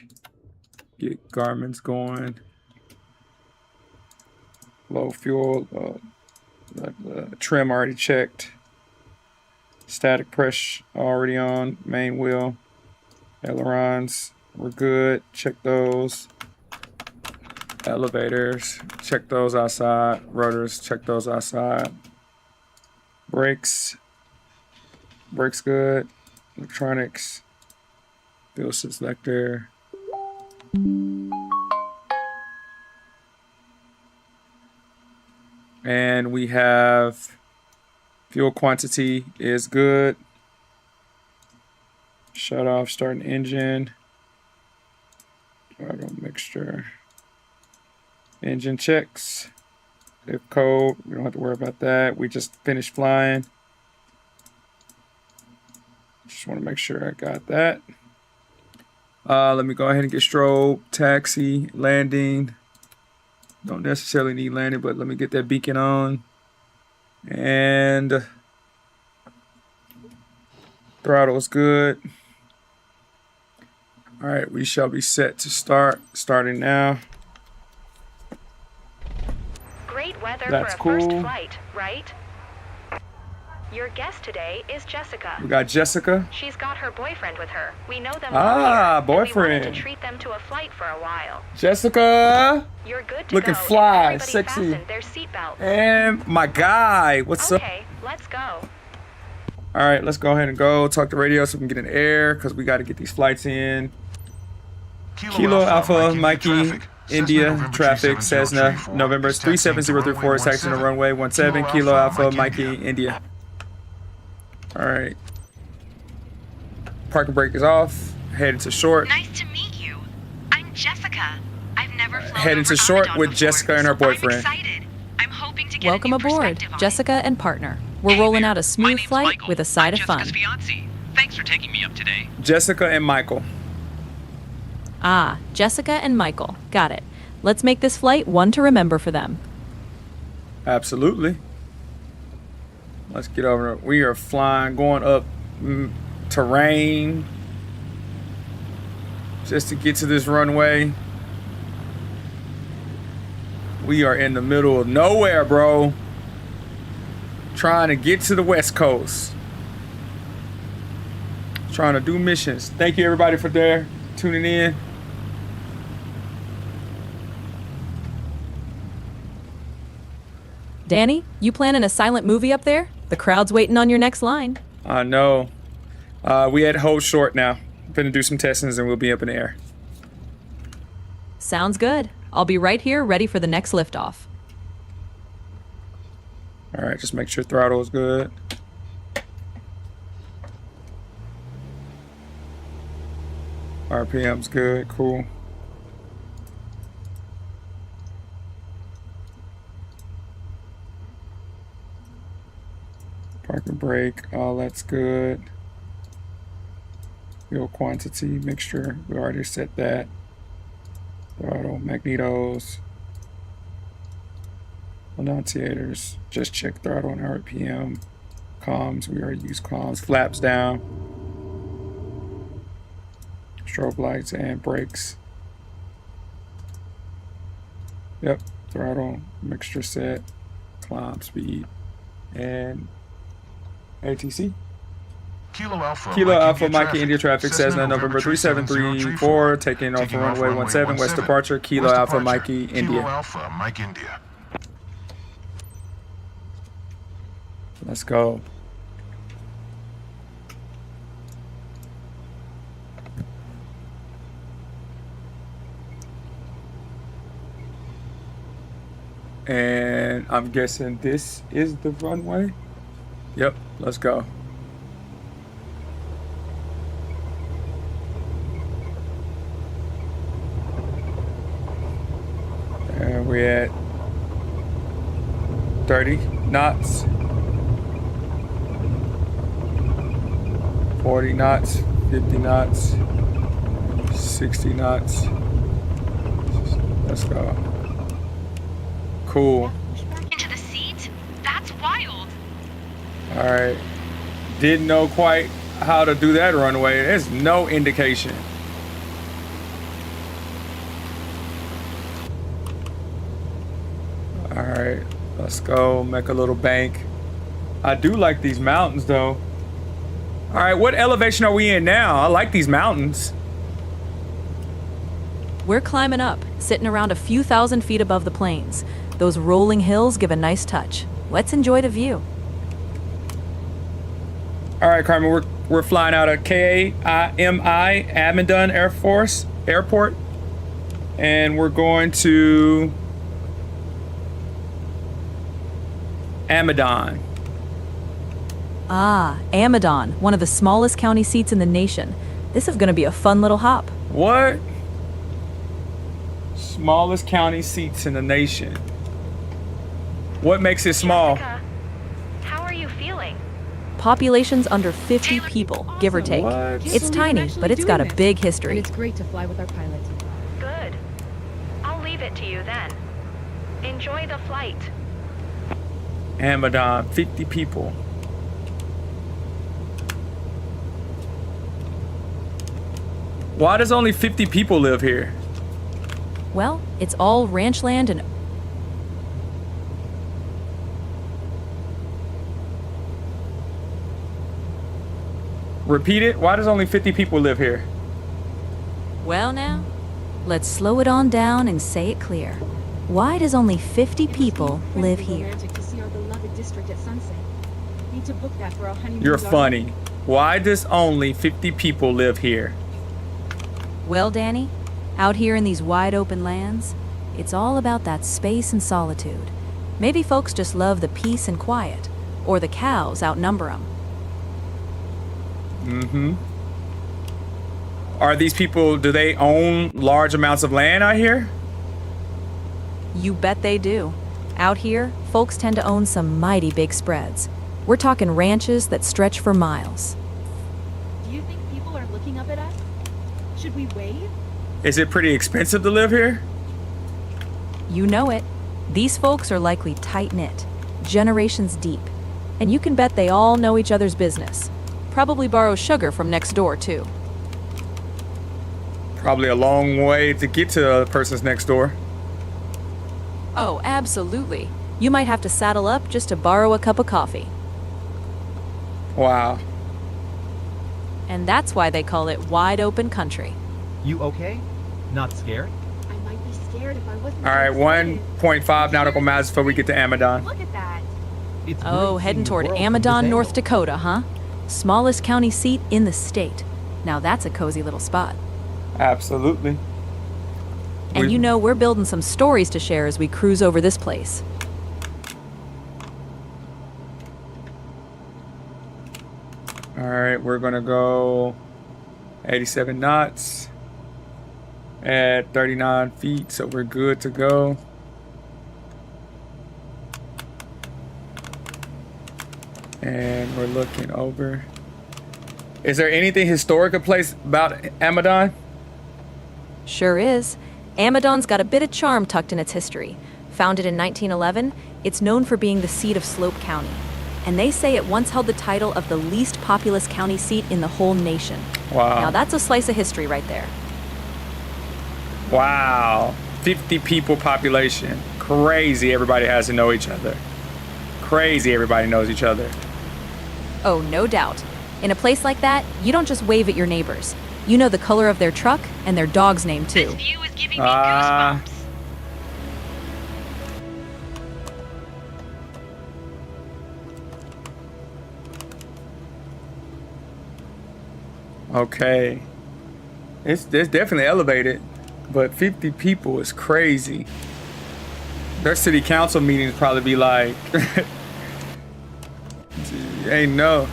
Get Garmin's going. Low fuel. Trim already checked. Static press already on. Main wheel. Ailerons. We're good. Check those. Elevators. Check those outside. Rudders. Check those outside. Brakes. Brakes good. Electronics. Fuel selector. And we have fuel quantity is good. Shut off, start an engine. Auto mixture. Engine checks. If code, we don't have to worry about that. We just finished flying. Just want to make sure I got that. Let me go ahead and get strobe, taxi, landing. Don't necessarily need landing, but let me get that beacon on. And throttle is good. All right, we shall be set to start. Starting now. Great weather That's for a cool. first flight, right? Your guest today is Jessica. We got Jessica. She's got her boyfriend with her. We know them Ah, well here, and we boyfriend. wanted to treat them to a flight for a while. Jessica. You're good to Looking go. fly, Everybody sexy. fasten their seatbelts. And my guy. What's up? Okay, let's go. All right, let's go ahead and go talk to radio so we can get in the air because we got to get these flights in. Kilo Alpha, Mikey, India, traffic, Cessna, November 37034, taxi to runway 17, Kilo Alpha, Mikey, India. All right. Parking brake is off. Heading to short. Nice to meet you. I'm Jessica. I've never flown Heading over to short Amadon with before, Jessica and her so I'm boyfriend. excited. I'm hoping to get Welcome a new aboard, perspective on Jessica and partner. We're Hey rolling there. out a My smooth name's flight Michael. with a side I'm of fun. Jessica's fiancé. Thanks for taking me up today. Jessica and Michael. Ah, Jessica and Michael. Got it. Let's make this flight one to remember for them. Absolutely. Let's get over it. We are flying, going up terrain just to get to this runway. We are in the middle of nowhere, bro. Trying to get to the West Coast. Trying to do missions. Thank you everybody for tuning in. Danny, you planning a silent movie up there? The crowd's waiting on your next line. I know. We had hold short now. Gonna do some testings and we'll be up in the air. Sounds good. I'll be right here ready for the next liftoff. All right, just make sure throttle is good. RPM's good, cool. Parking brake, all that's good. Fuel quantity, mixture, we already set that. Throttle, magnetos, annunciators, just check throttle and RPM. Comms, we already use comms. Flaps down. Strobe lights and brakes. Yep, throttle, mixture set, climb speed, and ATC. Kilo Alpha, Mikey, India traffic, Cessna, November 3734, taking off from runway 17, west departure, Kilo Alpha, Mikey, India. Kilo Alpha, Mike India. Let's go. And I'm guessing this is the runway. Yep, let's go. And we're at 30 knots. 40 knots, 50 knots, 60 knots. Let's go. Cool. Into the seat? That's wild. All right. Didn't know quite how to do that runway. There's no indication. All right. Let's go make a little bank. I do like these mountains though. All right, what elevation are we in now? I like these mountains. We're climbing up, sitting around a few thousand feet above the plains. Those rolling hills give a nice touch. Let's enjoy the view. All right, Carmen, we're flying out of KAMI, Amadon Air Force Airport, and we're going to Amadon. Ah, Amadon, one of the smallest county seats in the nation. This is going to be a fun little hop. What? Smallest county seats in the nation. What makes it small? Jessica, how are you feeling? Population's under 50 people, give or take. What? Can't It's believe I'm tiny, actually but it's got a doing this. big And history. it's great to fly with our pilot. Good. I'll leave it to you then. Enjoy the flight. Amadon, 50 people. Why does only 50 people live here? Well, it's all ranch land and Repeat it. Why does only 50 people live here? well now, let's slow it on down and say it clear. Why does only 50 people live here? Romantic to see our beloved district at sunset. Need to book that for our honeymoon. You're darling. funny. Why does only 50 people live here? Well, Danny, out here in these wide open lands, it's all about that space and solitude. Maybe folks just love the peace and quiet, or the cows outnumber them. Mm-hmm. Are these people, do they own large amounts of land out here? You bet they do. Out here, folks tend to own some mighty big spreads. We're talking ranches that stretch for miles. Do you think people are looking up at us? Should we wave? Is it pretty expensive to live here? You know it. These folks are likely tight-knit, generations deep. And you can bet they all know each other's business. Probably borrow sugar from next door, too. Probably a long way to get to the person's next door. Oh, absolutely. You might have to saddle up just to borrow a cup of coffee. Wow. And that's why they call it wide open country. You okay? Not scared? I might be scared if I wasn't. All right, so excited. 1.5 nautical miles before we get to Amadon. Look at that. It's Oh, great heading seeing the toward world from this Amadon, North angle. Dakota, huh? Smallest county seat in the state. Now that's a cozy little spot. Absolutely. And you know we're building some stories to share as we cruise over this place. All right, we're gonna go 87 knots at 39 feet, so we're good to go. And we're looking over. Is there anything historic a place about Amadon? Sure is. Amadon's got a bit of charm tucked in its history. Founded in 1911, it's known for being the seat of Slope County. And they say it once held the title of the least populous county seat in the whole nation. Wow. Now that's a slice of history right there. Wow. 50 people population. Crazy everybody has to know each other. Crazy everybody knows each other. Oh, no doubt. In a place like that, you don't just wave at your neighbors. You know the color of their truck and their dog's name, too. This view is giving me Ah. goosebumps. Okay. It's definitely elevated, but 50 people is crazy. Their city council meetings probably be like, ain't no.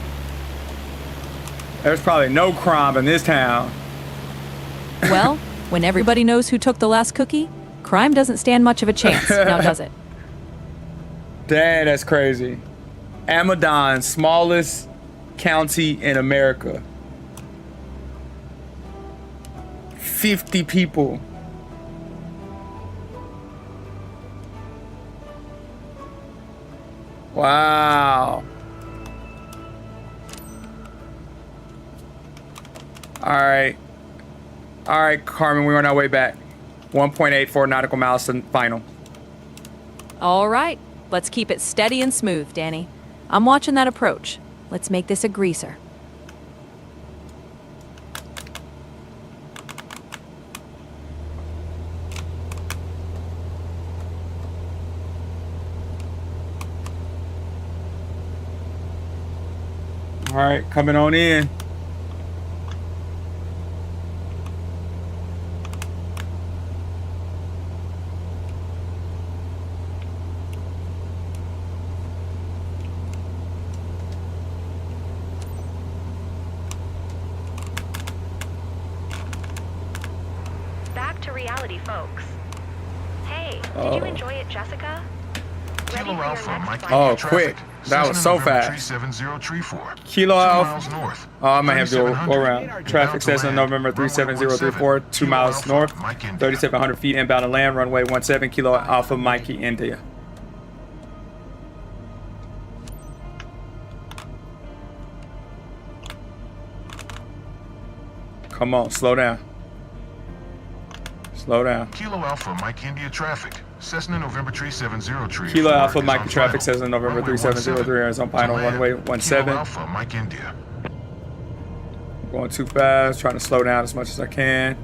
There's probably no crime in this town. Well, when everybody knows who took the last cookie, crime doesn't stand much of a chance, now does it? Dang, that's crazy. Amadon, smallest county in America. 50 people. Wow. All right, Carmen, we're on our way back. 1.84 nautical miles to final. All right, let's keep it steady and smooth, Danny. I'm watching that approach. Let's make this a greaser. All right, coming on in. Back to reality, folks. Hey, did Oh. you enjoy it, Jessica? Ready Kilo for your Alpha, next Mike. flight? Oh, Traffic. quick. That was so Cessna November fast. 37034. Kilo 2 Alpha. miles north. Oh, I might have to go 3700. around. Traffic says on November 37034, 2 miles north, 3,700 feet inbound to land, runway 17, Kilo Alpha, Mikey, India. Come on, slow down. Slow down. Kilo Alpha, Mike India traffic. Cessna November 37034. Kilo Alpha, is Mike on traffic final. says on November Runway 3703 is on final, To land. runway Kilo 17. Alpha, Mike India. Going too fast, trying to slow down as much as I can.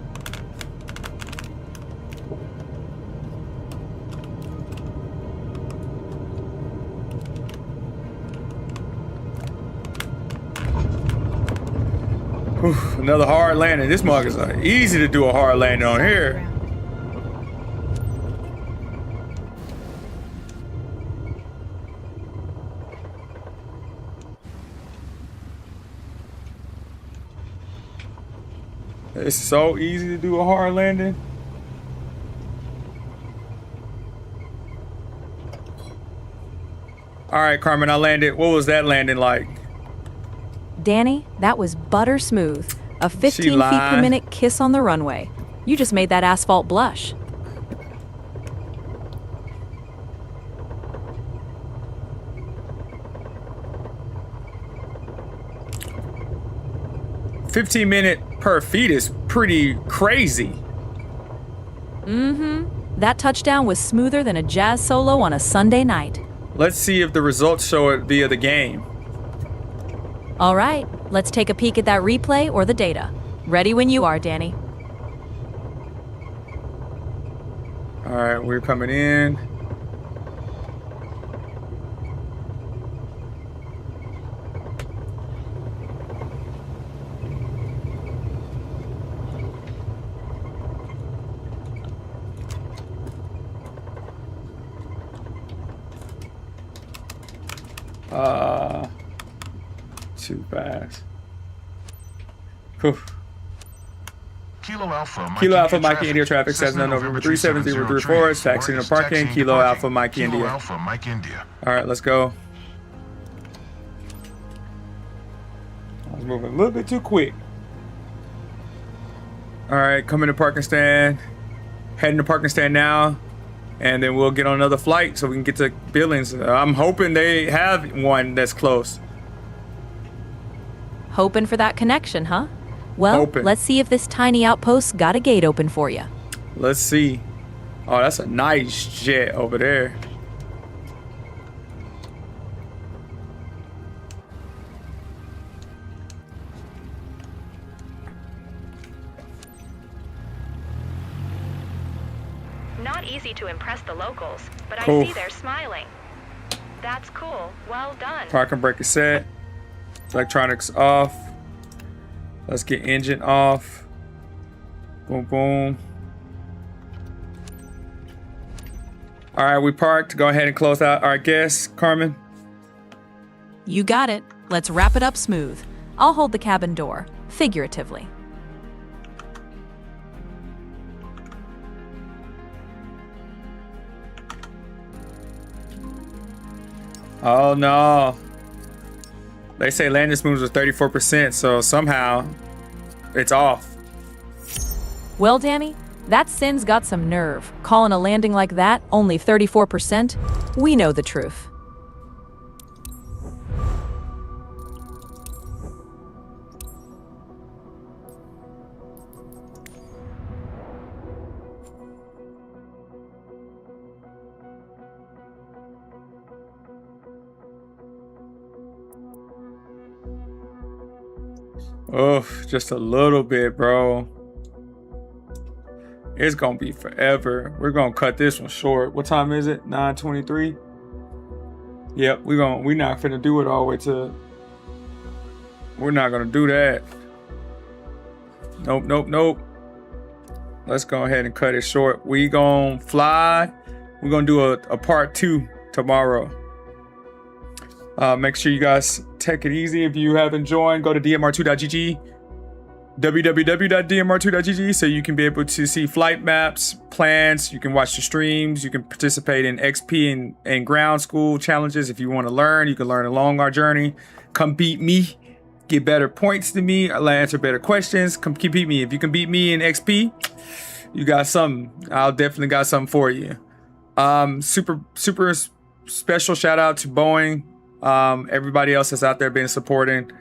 Whew, another hard landing. This mug is easy to do a hard landing on here. It's so easy to do a hard landing. All right, Carmen, I landed. What was that landing like? Danny, that was butter smooth. A 15 feet per lied. minute kiss on the runway. You just made that asphalt blush. $15 per feet is pretty crazy. That touchdown was smoother than a jazz solo on a Sunday night. Let's see if the results show it via the game. All right, let's take a peek at that replay or the data. Ready when you are, Danny. All right, we're coming in. Too fast. Whew. Kilo Alpha, Mike India traffic says November 37034 is taxiing to parking. Kilo Alpha Mike India. Alpha Mike India. All right, let's go. I was moving a little bit too quick. All right, coming to parking stand. Heading to parking stand now. And then we'll get on another flight so we can get to Billings. I'm hoping they have one that's close. Hoping for that connection, huh? Well, Hoping. let's see if this tiny outpost got a gate open for you. Let's see. Oh, that's a nice jet over there. Not easy to impress the locals, but Cool. I see they're smiling. That's cool. Well done. Parking brake is set. Electronics off. Let's get engine off. Boom, boom. All right, we parked. Go ahead and close out our guest, Carmen. You got it. Let's wrap it up smooth. I'll hold the cabin door, figuratively. Oh no. They say landing smooth was 34%, so somehow it's off. Well, Danny, that Sin's got some nerve. Calling a landing like that only 34%? We know the truth. Oh, just a little bit, bro. It's gonna be forever. We're gonna cut this one short. What time is it? 9:23. Yep, we're not finna do it all the way to. We're not gonna do that. Nope, nope, nope. Let's go ahead and cut it short. We gonna fly. We're gonna do a part 2 tomorrow. Make sure you guys take it easy. If you haven't joined, go to dmr2.gg, www.dmr2.gg, so you can be able to see flight maps, plans. You can watch the streams. You can participate in XP and ground school challenges. If you want to learn, you can learn along our journey. Come beat me, get better points than me. I'll answer better questions. Come beat me. If you can beat me in XP, you got something. I'll definitely got something for you. Super special shout out to Boeing. Everybody else that's out there been supporting.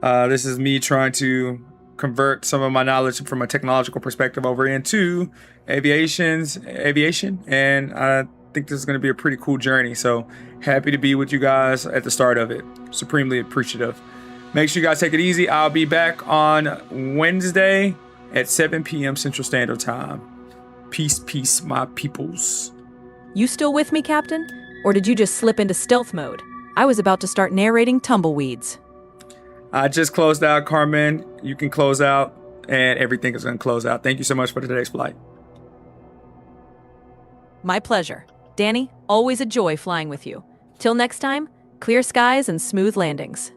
This is me trying to convert some of my knowledge from a technological perspective over into aviation, and I think this is going to be a pretty cool journey. So happy to be with you guys at the start of it. Supremely appreciative. Make sure you guys take it easy. I'll be back on Wednesday at 7 p.m. Central Standard Time. Peace, my peoples. You still with me, Captain? Or did you just slip into stealth mode? I was about to start narrating tumbleweeds. I just closed out, Carmen. You can close out, and everything is going to close out. Thank you so much for today's flight. My pleasure. Danny, always a joy flying with you. Till next time, clear skies and smooth landings.